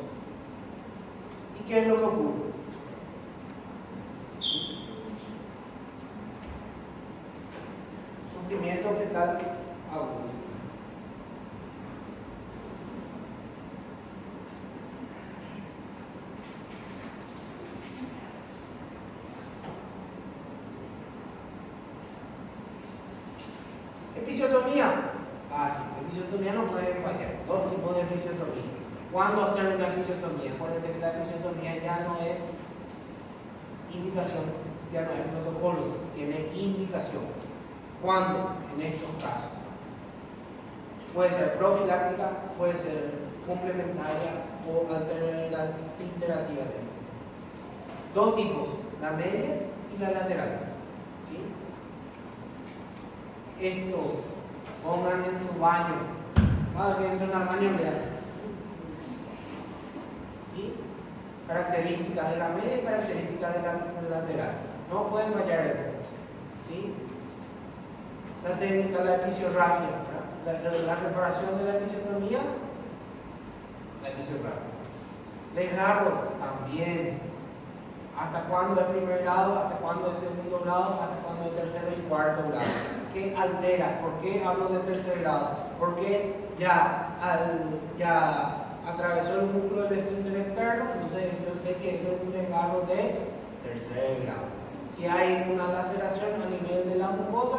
¿Y qué es lo que ocurre? Sufrimiento fetal agudo. Episiotomía. Sí, episiotomía no puede fallar. Dos tipos de episiotomía. ¿Cuándo hacer una episiotomía? Acuérdense que la episiotomía ya no es indicación, ya no es protocolo, tiene indicación. ¿Cuándo? En estos casos. Puede ser profiláctica, puede ser complementaria o alternativa. dos tipos, la media y la lateral. ¿Sí? Esto, pongan en su baño. Que entra en el baño real. ¿Sí? Características de la media y características de la lateral. No pueden fallar esto. ¿Sí? La técnica de la episiografía, la reparación de la episiotomía, la episiografía. Desgarros también. ¿Hasta cuándo es primer grado? ¿Hasta cuándo es segundo grado? ¿Hasta cuándo es tercero y cuarto grado? ¿Qué altera? ¿Por qué hablo de tercer grado? Porque ya atravesó el músculo del esfínter externo, entonces yo sé que ese es un desgarro de tercer grado. Si hay una laceración a nivel de la mucosa,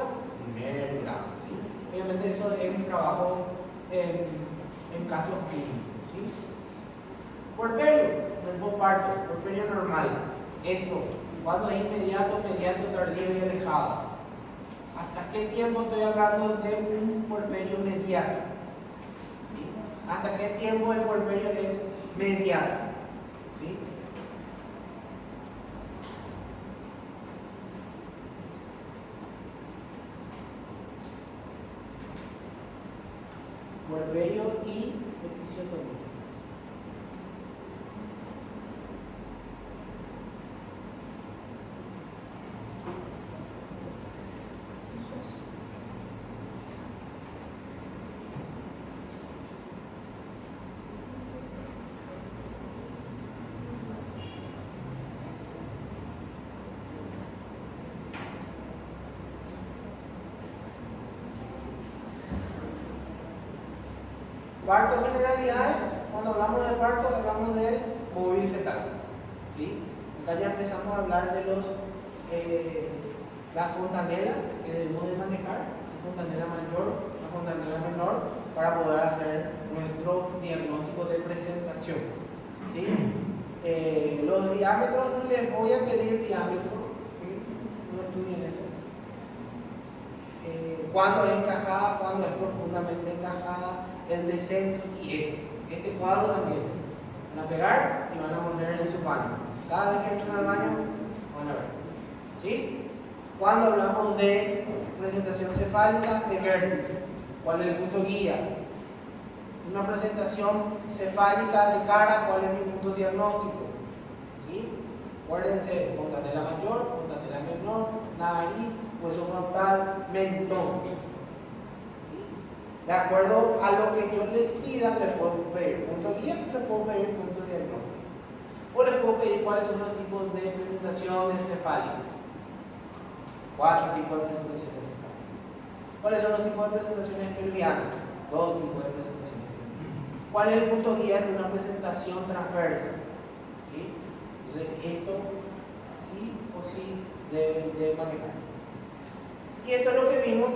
primer grado. ¿Sí? Obviamente eso es un trabajo en casos clínicos. ¿Sí? Puerperio, el posparto, puerperio normal. Esto, cuando es inmediato, mediato, tardío y alejado. ¿Hasta qué tiempo estoy hablando de un puerperio mediato? ¿Sí? ¿Hasta qué tiempo el puerperio es mediato? ¿Sí? Puerperio y episiotomía. Parto generalidades, cuando hablamos de parto hablamos del móvil fetal. ¿Sí? Acá ya empezamos a hablar de las fontanelas que debemos de manejar, la fontanela mayor, la fontanela menor, para poder hacer nuestro diagnóstico de presentación. ¿Sí? Los diámetros, no les voy a pedir diámetros, ¿sí? No estudien eso. Cuándo es encajada, cuándo es profundamente encajada, el descenso y este cuadro también. Van a pegar y van a poner en su baño. Cada vez que entran al baño, van a ver. ¿Sí? Cuando hablamos de presentación cefálica de vértice, ¿cuál es el punto guía? Una presentación cefálica de cara, ¿cuál es mi punto diagnóstico? ¿Sí? Acuérdense, fontanela mayor, fontanela menor, nariz, hueso frontal, mentón. De acuerdo a lo que yo les pida, les puedo pedir punto guía, les puedo pedir punto diagnóstico. O les puedo pedir cuáles son los tipos de presentaciones cefálicas. 4 tipos de presentaciones cefálicas. ¿Cuáles son los tipos de presentaciones pelvianas? 2 tipos de presentaciones pelvianas. ¿Cuál es el punto guía de una presentación transversa? ¿Sí? Entonces, esto sí o sí deben de manejar. Y esto es lo que vimos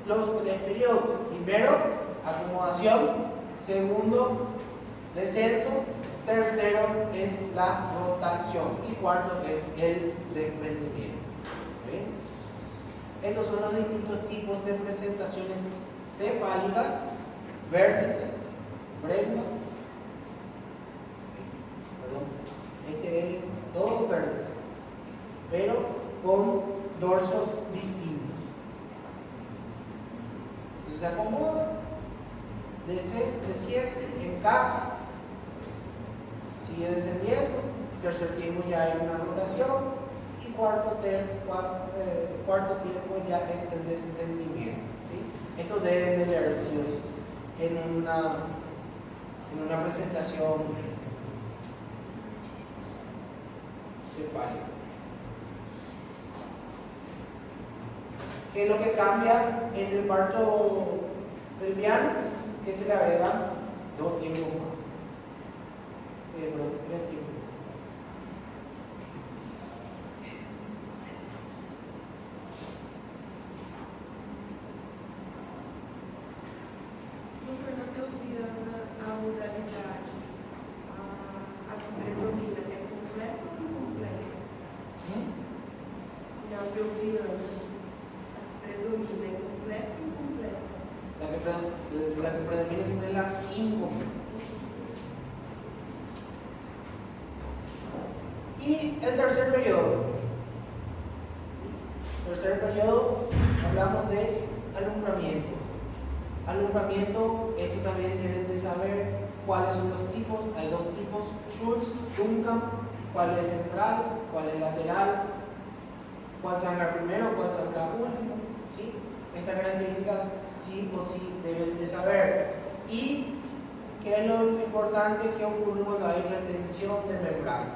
los 3 periodos. Primero, acomodación. Segundo, descenso. Tercero es la rotación. Y cuarto es el desprendimiento. ¿Okay? Estos son los distintos tipos de presentaciones cefálicas: vértice, bregma. Perdón, este es todo vértice, pero con dorsos distintos. Entonces se acomoda, desciende, encaja, sigue descendiendo. Tercer tiempo ya hay una rotación. Y cuarto tiempo ya es el desprendimiento. ¿Sí? Esto deben de leer sí o sí en una presentación cefálica. ¿Qué es lo que cambia en el parto pelviano? Que se le agregan 2 tiempos más. 3 tiempos. Nunca na tua vida a modalidade, a que predomina é completa ou incompleta? Na pelviana, a que predomina é completa ou incompleta? La que predomina siempre es la incompleta. Y el tercer periodo. Tercer periodo, hablamos de alumbramiento. Alumbramiento, esto también deben de saber cuáles son los tipos. Hay dos tipos, Schultz, Duncan, cuál es central, cuál es lateral, cuál salga primero, cuál salga último. ¿Sí? Estas características sí o sí deben de saber. Y qué es lo importante que ocurre cuando hay retención de membrana.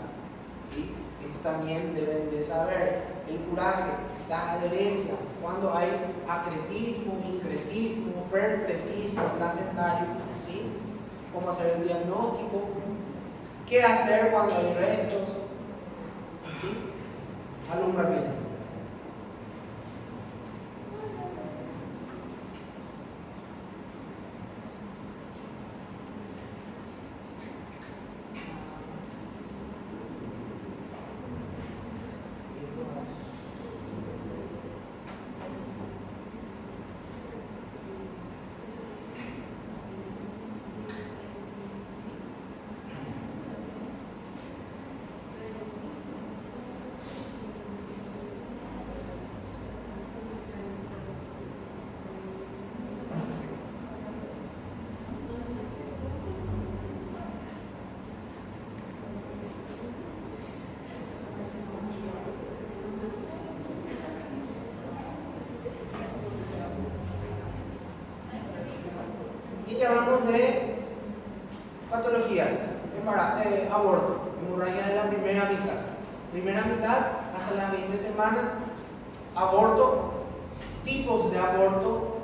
¿Sí? Esto también deben de saber. El curaje, las adherencias, cuando hay acretismo, incretismo, percretismo, placentario, ¿sí? Cómo hacer el diagnóstico, qué hacer cuando hay restos, ¿sí? Alumbramiento. Y hablamos de patologías, aborto, hemorragia de la primera mitad. Primera mitad hasta las 20 semanas, aborto, tipos de aborto,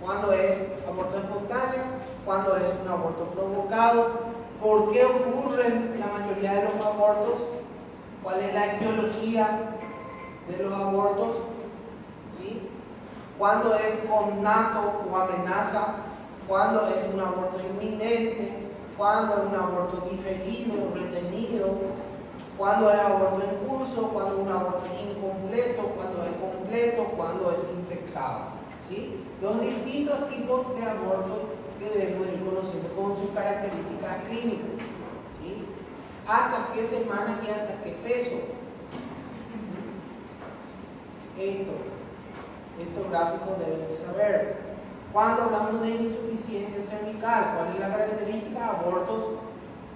cuando es aborto espontáneo, cuando es un aborto provocado, por qué ocurren la mayoría de los abortos, cuál es la etiología de los abortos, ¿sí? Cuándo es connato o amenaza, cuándo es un aborto inminente, cuándo es un aborto diferido, retenido, cuándo es aborto en curso, cuándo es un aborto incompleto, cuándo es completo, cuándo es infectado, ¿sí? Los distintos tipos de aborto que debemos ir conociendo con sus características clínicas, ¿sí? Hasta qué semana y hasta qué peso. Estos gráficos deben de saber. Cuando hablamos de insuficiencia cervical, ¿cuál es la característica? Abortos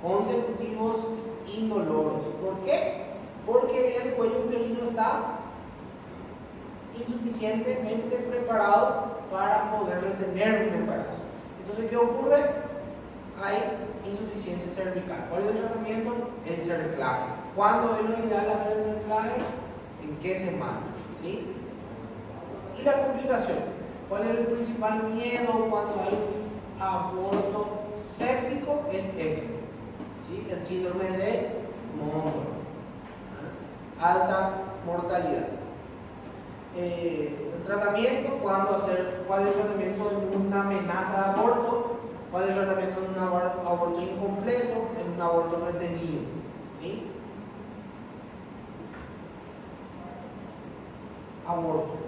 consecutivos indoloros. ¿Por qué? Porque el cuello uterino está insuficientemente preparado para poder retener un embarazo. Entonces, ¿qué ocurre? Hay insuficiencia cervical. ¿Cuál es el tratamiento? El cerclaje. ¿Cuándo es lo ideal hacer el cerclaje? ¿En qué semana? ¿Sí? Y la complicación. ¿Cuál es el principal miedo cuando hay aborto séptico? Es este, ¿sí? El síndrome de Mondor. Alta mortalidad. El tratamiento, ¿cuál es el tratamiento en una amenaza de aborto? ¿Cuál es el tratamiento en un aborto incompleto? En un aborto retenido, ¿sí? Aborto.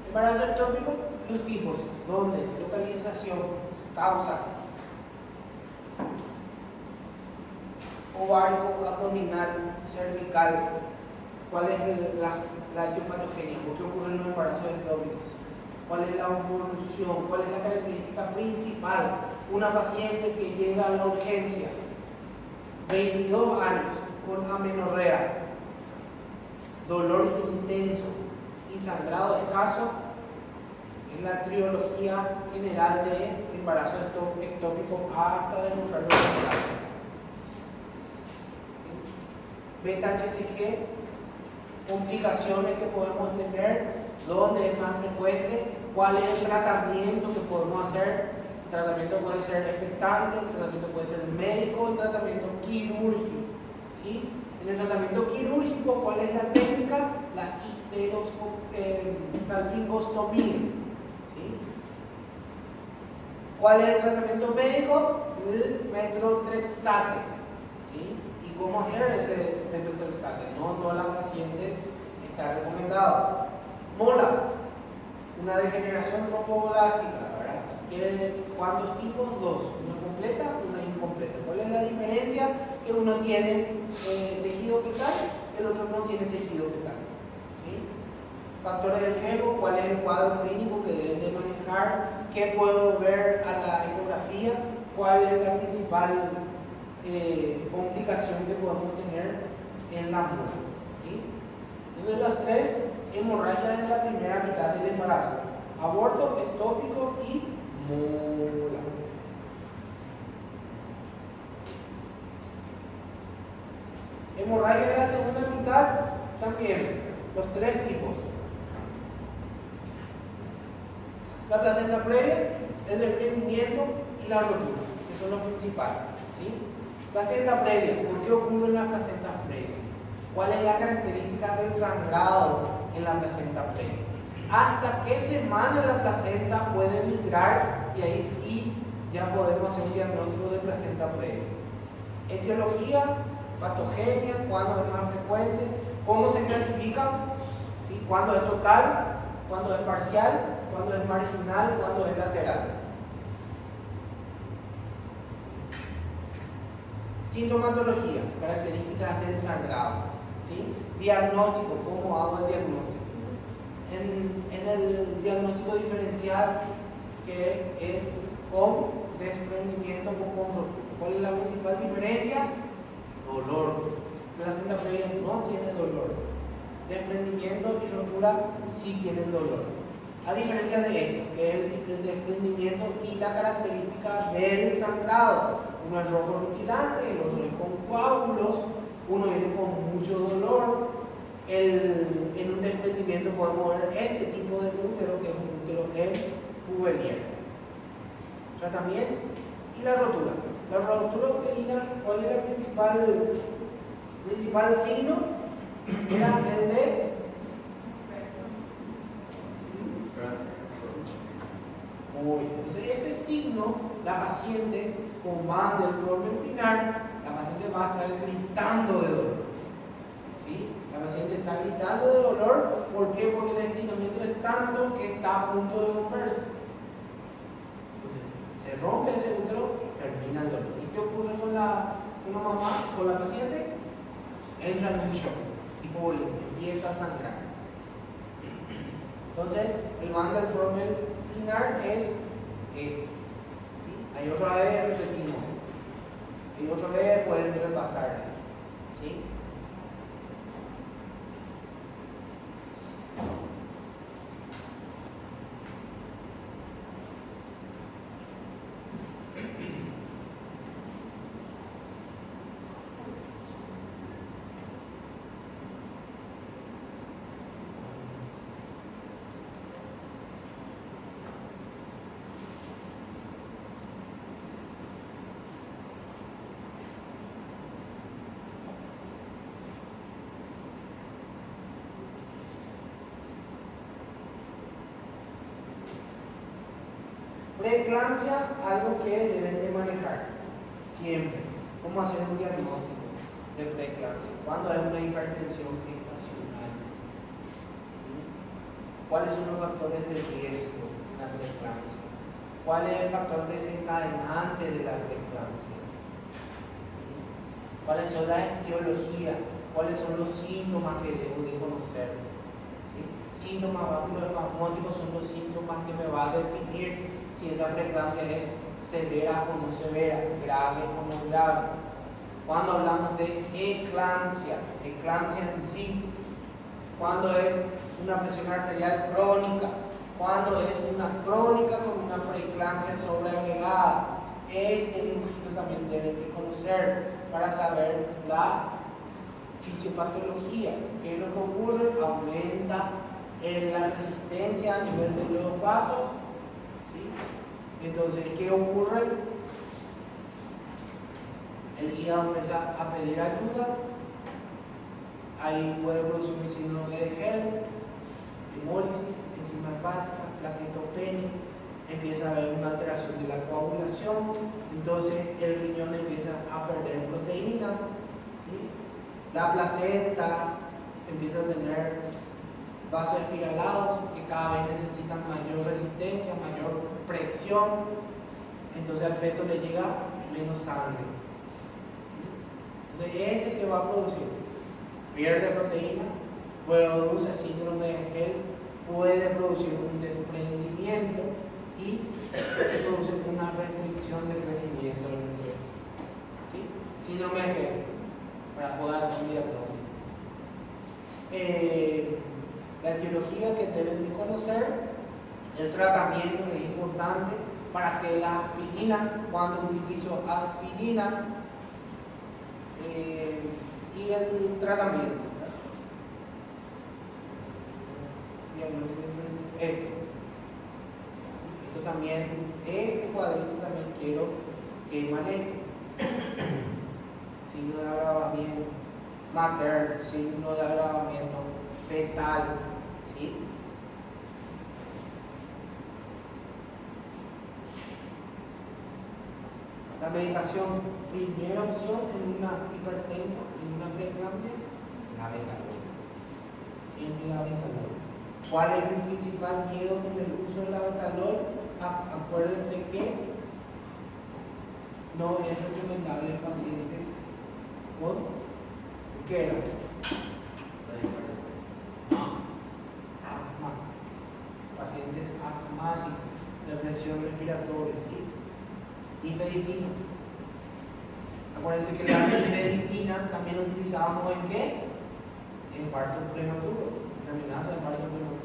Embarazo ectópico, los tipos, dónde, localización, causa, ovárico, abdominal, cervical, cuál es la etiopatogenia, por qué ocurren los embarazos ectópicos, cuál es la evolución, cuál es la característica principal. Una paciente que llega a la urgencia, 22 años, con amenorrea, dolor intenso y sangrado escaso, es la triología general de embarazo ectópico hasta demostrar los resultados. Beta-HCG, complicaciones que podemos tener, dónde es más frecuente, cuál es el tratamiento que podemos hacer. El tratamiento puede ser expectante, el tratamiento puede ser médico, el tratamiento quirúrgico. ¿Sí? En el tratamiento quirúrgico, ¿cuál es la técnica? La salpingostomía. ¿Sí? ¿Cuál es el tratamiento médico? El metrotrexate. ¿Sí? ¿Y cómo hacer ese metrotrexate? No todas las pacientes está recomendado. Mola, una degeneración trofoblástica, ¿verdad? ¿Cuántos tipos? Dos, una completa, una incompleta. ¿Cuál es la diferencia? Que uno tiene tejido fetal, el otro no tiene tejido fetal. ¿Sí? Factores de riesgo, ¿cuál es el cuadro clínico que deben de manejar? ¿Qué puedo ver a la ecografía? ¿Cuál es la principal complicación que podemos tener en la mula? ¿Sí? Entonces las tres hemorragias en la primera mitad del embarazo: aborto, ectópico y mula. Hemorragia en la segunda mitad también, los tres tipos: la placenta previa, el desprendimiento y la rotura, que son los principales. ¿Sí? Placenta previa, ¿por qué ocurren las placentas previas? ¿Cuál es la característica del sangrado en la placenta previa? ¿Hasta qué semana la placenta puede migrar? Y ahí sí ya podemos hacer un diagnóstico de placenta previa. Etiología, patogenia, cuándo es más frecuente, cómo se clasifica, ¿sí? Cuándo es total, cuándo es parcial, cuándo es marginal, cuándo es lateral. Sintomatología, características del sangrado. ¿Sí? Diagnóstico, ¿cómo hago el diagnóstico? En el diagnóstico diferencial, que es con desprendimiento o con rotura. ¿Cuál es la principal diferencia? Dolor. Placenta previa no tiene dolor. Desprendimiento y rotura sí tienen dolor. A diferencia de esto, que es el desprendimiento y la característica del sangrado. Uno es rojo rutilante, el otro es con coágulos, uno viene con mucho dolor. En un desprendimiento podemos ver este tipo de útero, que es un útero juvenil. Tratamiento y la rotura. La rotura uterina, ¿cuál es el principal signo? Era el de entonces ese signo, la paciente con más del formen pinar, la paciente va a estar gritando de dolor. ¿Sí? La paciente está gritando de dolor, ¿por qué? Porque el estiramiento es tanto que está a punto de romperse. Entonces, se rompe ese útero y termina el dolor. ¿Y qué ocurre con la mamá, con la paciente? Entra en un shock, hipovolemia, empieza a sangrar. Entonces, el Van Formen pinar es esto. ¿Sí? Hay otra vez, repetimos. Y otra vez pueden repasar. ¿Sí? Preeclampsia, algo que deben de manejar siempre. ¿Cómo hacer un diagnóstico de preeclampsia? ¿Cuándo es una hipertensión gestacional? ¿Cuáles son los factores de riesgo en la preeclampsia? ¿Cuál es el factor desencadenante de la preeclampsia? ¿Cuáles son las etiologías? ¿Cuáles son los síntomas que debo de conocer? ¿Sí? Síntomas vaculoespasmódicos son los síntomas que me van a definir si esa preeclampsia es severa o no severa, grave o no grave. Cuando hablamos de eclampsia en sí, cuando es una presión arterial crónica, cuando es una crónica con una preeclampsia sobreagregada. Este dibujito también deben de conocer para saber la fisiopatología. ¿Qué es lo que ocurre? Aumenta la resistencia a nivel de los vasos. ¿Sí? Entonces, ¿qué ocurre? El hígado empieza a pedir ayuda. Ahí puede producir un síndrome de Hell, hemólisis, enzima hepática, plaquetopenia, empieza a haber una alteración de la coagulación, entonces el riñón empieza a perder proteína, ¿sí? La placenta empieza a tener vasos espiralados que cada vez necesitan mayor resistencia, mayor presión, entonces al feto le llega menos sangre. Entonces este que va a producir pierde proteína, produce síndrome de Hell, puede producir un desprendimiento y produce una restricción del crecimiento del embrión. ¿Sí? Síndrome de Hell, para poder hacer un diagnóstico. La etiología que deben de conocer, el tratamiento que es importante para que la aspirina, cuando utilizo aspirina, y el tratamiento. Esto también, este cuadrito también quiero que maneje. Signo de agravamiento materno, signo de agravamiento fetal, ¿sí? La medicación, primera opción en una hipertensa, en una preeclampsia, la betalol. Siempre la betalol. ¿Cuál es mi principal miedo con el uso de la betalol? Acuérdense que no es recomendable en pacientes con ¿qué era? Asma. Pacientes asmáticos, depresión respiratoria, ¿sí? Nifedipina. Acuérdense que la nifedipina también utilizábamos en qué? En parto prematuro, en amenaza de parto prematuro.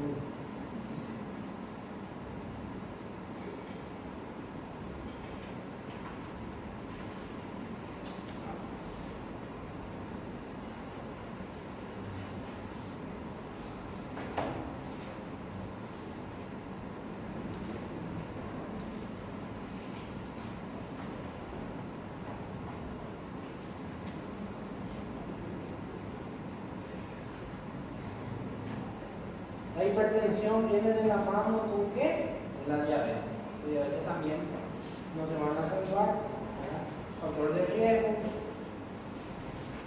La hipertensión viene de la mano con qué? Con la diabetes. La diabetes también no se van a salvar. Factor de riesgo.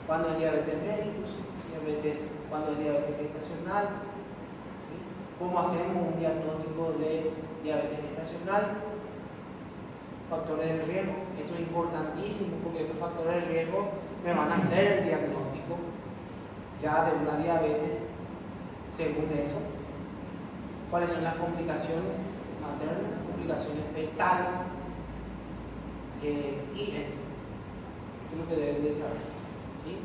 Cuando es diabetes mellitus, diabetes, cuando es diabetes gestacional. ¿Sí? ¿Cómo hacemos un diagnóstico de diabetes gestacional? Factores de riesgo. Esto es importantísimo porque estos factores de riesgo me van a hacer el diagnóstico ya de una diabetes. Según eso, ¿cuáles son las complicaciones maternas, complicaciones fetales? Y esto es lo que deben de saber. ¿Sí?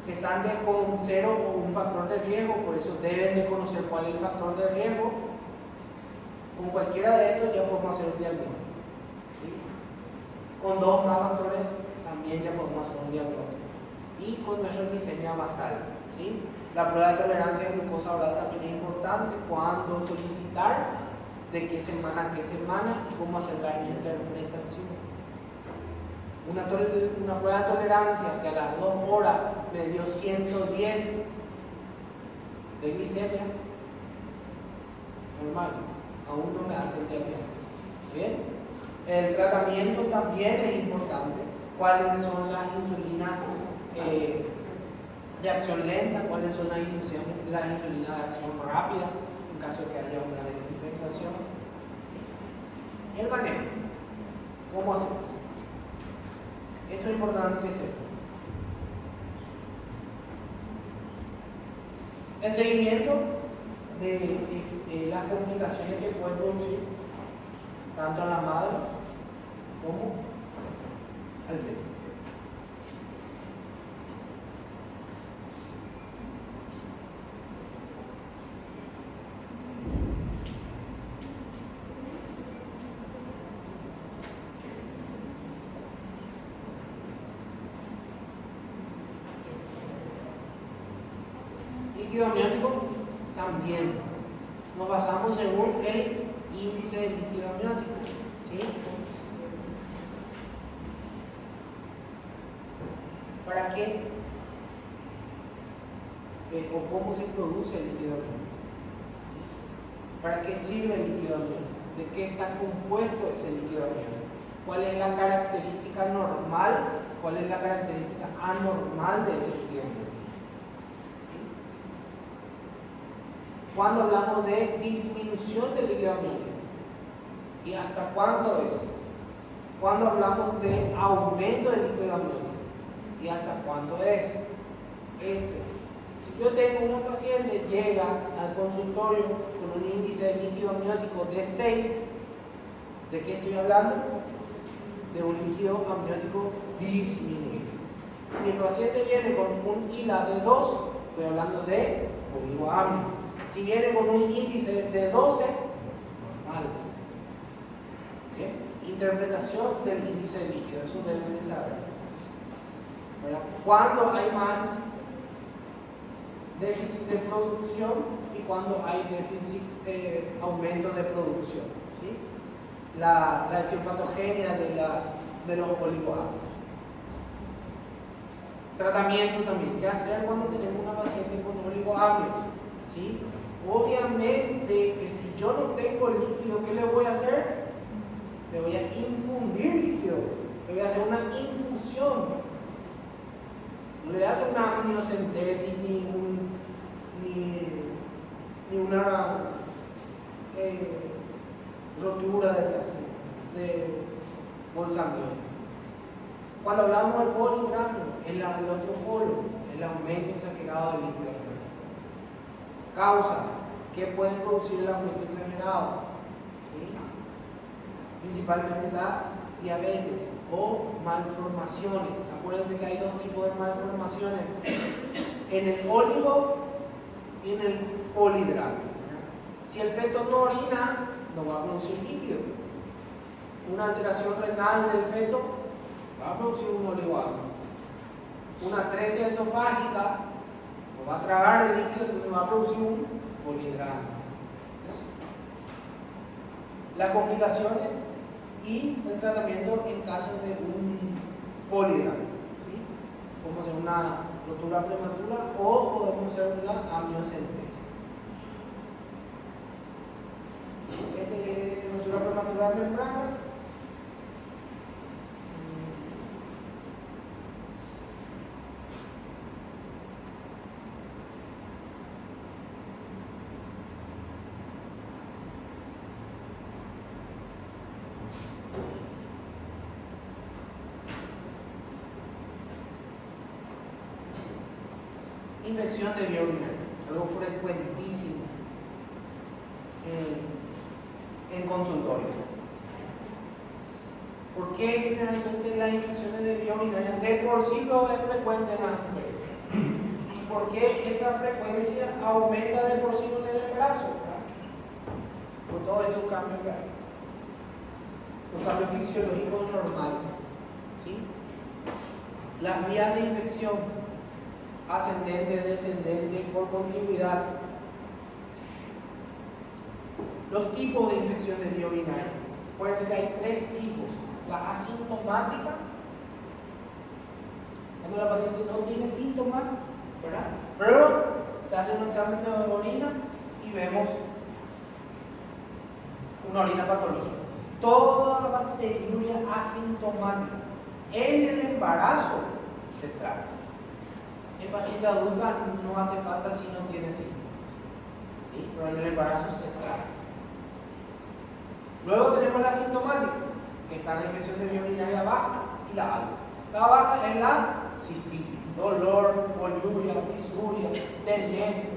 Que están con cero o un factor de riesgo, por eso deben de conocer cuál es el factor de riesgo. Con cualquiera de estos ya podemos hacer un diagnóstico. ¿Sí? Con dos más factores también ya podemos hacer un diagnóstico. Y con nuestra glicemia basal. ¿Sí? La prueba de tolerancia a glucosa oral también es importante. Cuándo solicitar, de qué semana a qué semana y cómo hacer la interpretación. Una prueba de tolerancia que a las 2 horas me dio 110 de glicemia, normal, aún no me hace el diagnóstico. ¿Bien? El tratamiento también es importante. ¿Cuáles son las insulinas de acción lenta? ¿Cuáles son las insulinas de acción rápida en caso de que haya una descompensación? El manejo. ¿Cómo hacemos? Esto es importante que sepa. El seguimiento de las complicaciones que puede producir tanto a la madre como al feto. líquido amniótico también. Nos basamos según el índice de líquido amniótico. ¿Sí? ¿Para qué? ¿O cómo se produce el líquido amniótico? ¿Para qué sirve el líquido amniótico? ¿De qué está compuesto ese líquido amniótico? ¿Cuál es la característica normal? ¿Cuál es la característica anormal de ese líquido amniótico? Cuando hablamos de disminución del líquido amniótico, ¿y hasta cuánto es? Cuando hablamos de aumento del líquido amniótico, ¿y hasta cuánto es? Esto. Si yo tengo una paciente, llega al consultorio con un índice de líquido amniótico de 6, ¿de qué estoy hablando? De un líquido amniótico disminuido. Si mi paciente viene con un ILA de 2, estoy hablando de oligoamnios. Si viene con un índice de 12, normal. ¿Okay? Interpretación del índice de líquido, eso deben de saber. ¿Verdad? Cuando hay más déficit de producción y cuando hay déficit aumento de producción. ¿Sí? La etiopatogenia de los oligoamnios. Tratamiento también. ¿Qué hacer cuando tenemos una paciente con oligoamnios? ¿Sí? Obviamente que si yo no tengo líquido, ¿qué le voy a hacer? Le voy a infundir líquido. Le voy a hacer una infusión. No le voy a hacer una amniocentesis ni una rotura de bolsa amniótica. Cuando hablamos de polidramio, el otro polo, el aumento exagerado del líquido amniótico. Causas que pueden producir el aumento exagerado, ¿sí? Principalmente la diabetes o malformaciones. Acuérdense que hay dos tipos de malformaciones, en el óligo y en el polidramio. Si el feto no orina, no va a producir líquido. Una alteración renal del feto va a producir un oligoamnio. Una atresia esofágica no va a tragar el líquido, entonces va a producir un polidramio. Las complicaciones y el tratamiento en caso de un polidramio. ¿Sí? Podemos hacer una rotura prematura o podemos hacer una amniocentesis. Rotura prematura de membrana. Infección de vía urinaria, algo frecuentísimo en consultorio. ¿Por qué generalmente las infecciones de vía urinaria de por sí no es frecuente en las mujeres? ¿Y por qué esa frecuencia aumenta de por sí en el embarazo? Por todos estos cambios que hay. Los cambios fisiológicos normales. ¿Sí? Las vías de infección, ascendente, descendente, por continuidad. Los tipos de infección de vía urinaria. Puede ser que hay 3 tipos. La asintomática, cuando la paciente no tiene síntomas, ¿verdad? Pero se hace un examen de orina y vemos una orina patológica. Toda la bacteriuria asintomática. En el embarazo se trata. En paciente adulta no hace falta si no tiene síntomas, ¿sí? Pero en el embarazo se trata. Luego tenemos las asintomáticas, que están en la infección de vía urinaria baja y la alta. La baja es la cistitis, dolor, poliuria, disuria, tendencia.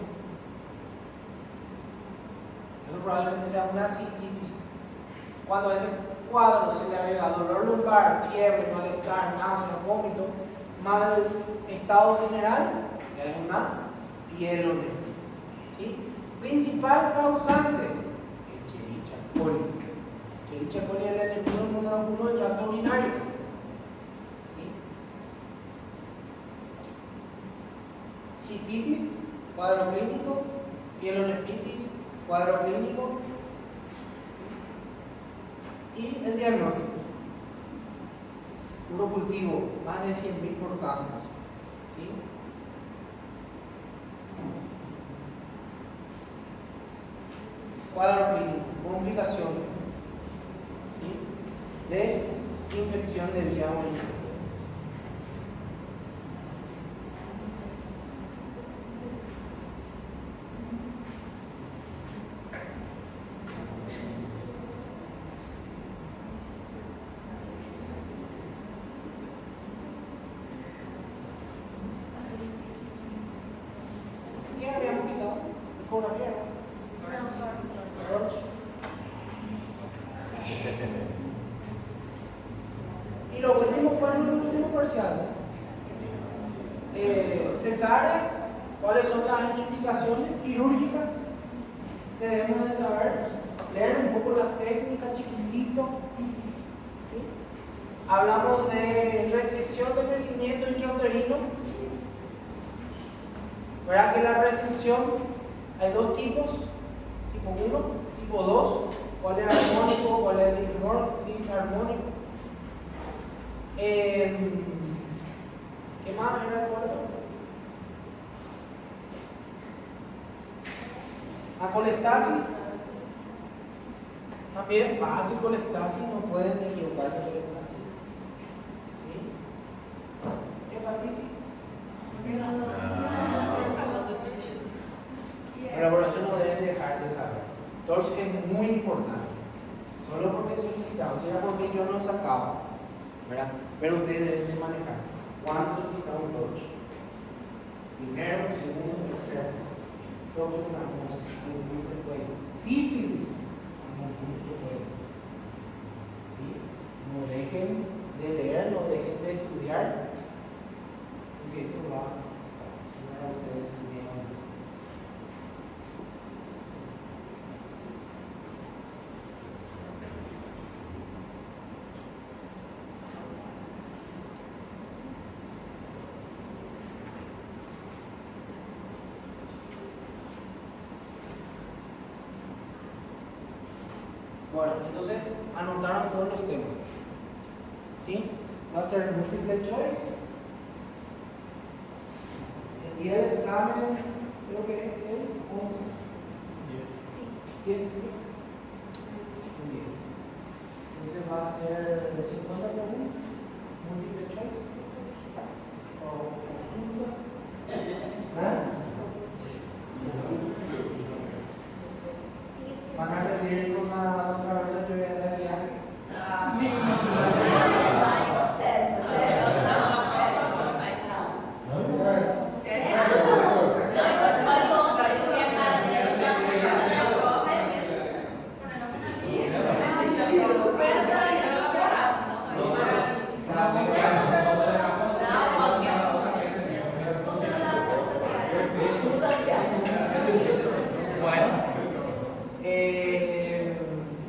Eso probablemente sea una cistitis. Cuando a ese cuadro se le agrega dolor lumbar, fiebre, malestar, náusea, vómito, mal estado general, ya es una pielonefritis. ¿Sí? Principal causante, Escherichia coli. Escherichia coli es el enemigo número 1 del tracto urinario. ¿Sí? Cistitis, cuadro clínico, pielonefritis, cuadro clínico y el diagnóstico. Urocultivo, más de 100.000 por campos. ¿Sí? Cuadro clínico, complicaciones, ¿sí?, de infección de vía urinaria. ¿Qué habíamos quitado? Ecografía, ¿no? Y lo último fue el último parcial. Cesáreas, ¿cuáles son las indicaciones quirúrgicas que debemos de saber? Leer un poco la técnica chiquitito. ¿Sí? Hablamos de restricción de crecimiento intrauterino. ¿Verdad que la restricción hay dos tipos? Tipo 1, tipo 2. ¿Cuál es armónico? ¿Cuál es disarmónico? ¿Qué más era el cuadro? La colestasis. También fácil colestasis, no pueden equivocarse colestasis. ¿Sí? Hepatitis. Pero por eso no deben dejar de saber. Entonces es muy importante. Solo porque solicitamos, o sea, porque yo no sacaba, ¿verdad? Pero ustedes deben de manejar. ¿Cuándo solicitamos un torch? Primero, segundo, tercero. Todos son una cosa muy frecuente. Sífilis, muy frecuente. ¿Sí? No dejen de leer, no dejen de estudiar. Porque esto va a ustedes bien. Bueno, entonces anotaron todos los temas. ¿Sí? Va a ser múltiple choice. El día del examen, creo que es el 11. 10. 10. Entonces va a ser 50 preguntas. Múltiple choice. O consulta. ¿Ah? Van a reunir con la otra vez que voy a dar viaje.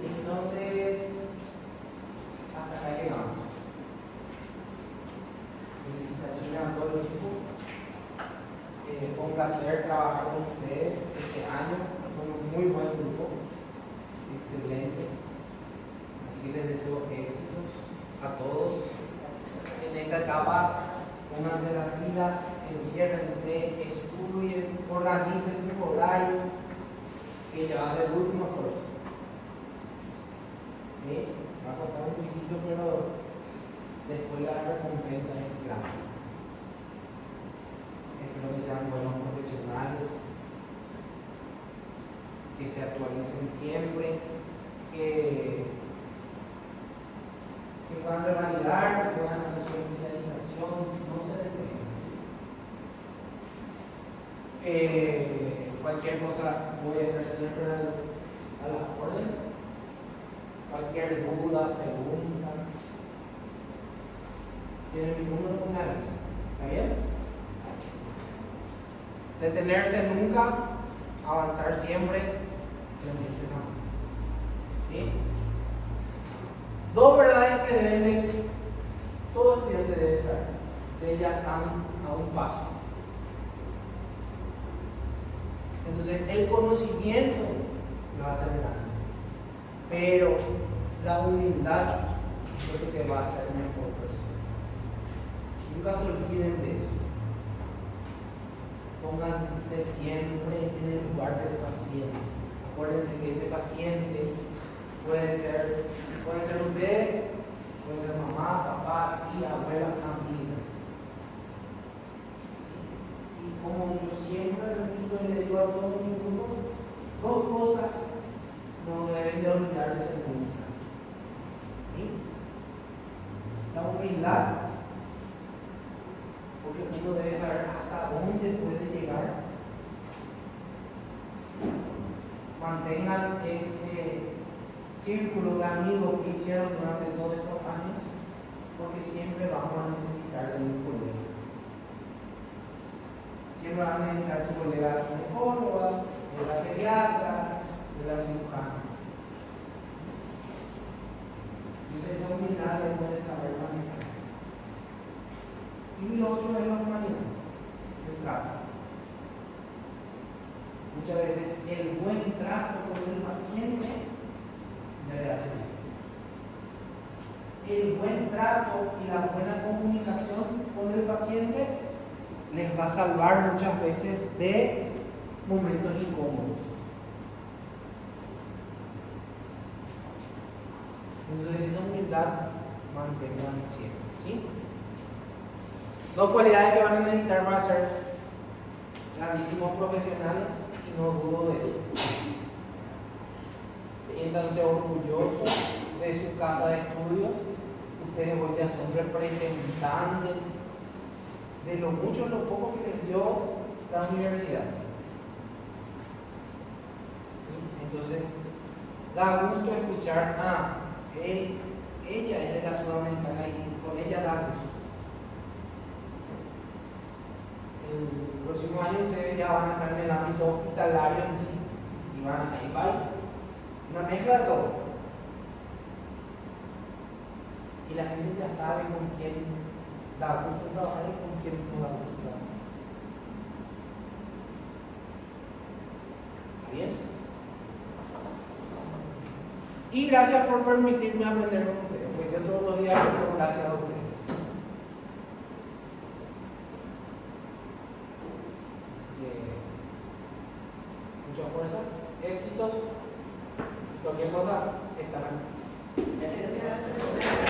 Entonces, hasta acá llegamos. Felicitaciones a todo el equipo. Fue un placer trabajar con ustedes este año. Son un muy buen grupo. Excelente. Así que les deseo éxitos a todos. En esta etapa, pónganse las pilas, enciérrense, estudien, organicen sus horarios. Que ya va a ser el último esfuerzo. ¿Sí? Va a costar un poquitito, pero después la recompensa es grande. Espero que sean buenos profesionales, que se actualicen siempre, que puedan revalidar, que puedan hacer su especialización, no se detengan. Cualquier cosa voy a estar siempre a las órdenes. Cualquier duda, pregunta. Tienen mi número, me avisa. ¿Está bien? Detenerse nunca, avanzar siempre, rendirse jamás. ¿Sí? Dos verdades que deben de, todo estudiante debe saber. De ellas están a un paso. Entonces, el conocimiento lo va a hacer grande, pero la humildad es lo que te va a hacer mejor persona. Nunca se olviden de eso. Pónganse siempre en el lugar del paciente. Acuérdense que ese paciente pueden ser ustedes, puede ser mamá, papá, tía, abuela, amiga. Y como yo siempre repito y le digo a todo mi grupo, dos cosas no deben de olvidarse nunca. ¿Sí? La humildad, porque uno debe saber hasta dónde puede llegar. Mantengan este círculo de amigos que hicieron durante todos estos años, porque siempre vamos a necesitar de un colega. Siempre van a necesitar tu colega ginecóloga, de la pediatra, de la cirujana. Entonces esa humildad le puede saber manejar. Y lo otro es la humanidad, el trato. Muchas veces el buen trato con el paciente ya le hace bien. El buen trato y la buena comunicación con el paciente les va a salvar muchas veces de momentos incómodos. Entonces esa humildad mantengan siempre, ¿sí? Dos cualidades que van a necesitar para ser grandísimos profesionales, y no dudo de eso. Siéntanse orgullosos de su casa de estudios. Ustedes hoy ya son representantes de lo mucho o lo poco que les dio la universidad. Entonces, da gusto escuchar, ella es de la Sudamericana y con ella da gusto. El próximo año ustedes ya van a estar en el ámbito hospitalario en sí y van a ir una mezcla de todo. Y la gente ya sabe con quién da gusto trabajar y con quién no da gusto trabajar. ¿Está bien? Y gracias por permitirme aprender con ustedes, porque yo todos los días les doy gracias a ustedes. Mucha fuerza, éxitos, cualquier cosa, estarán.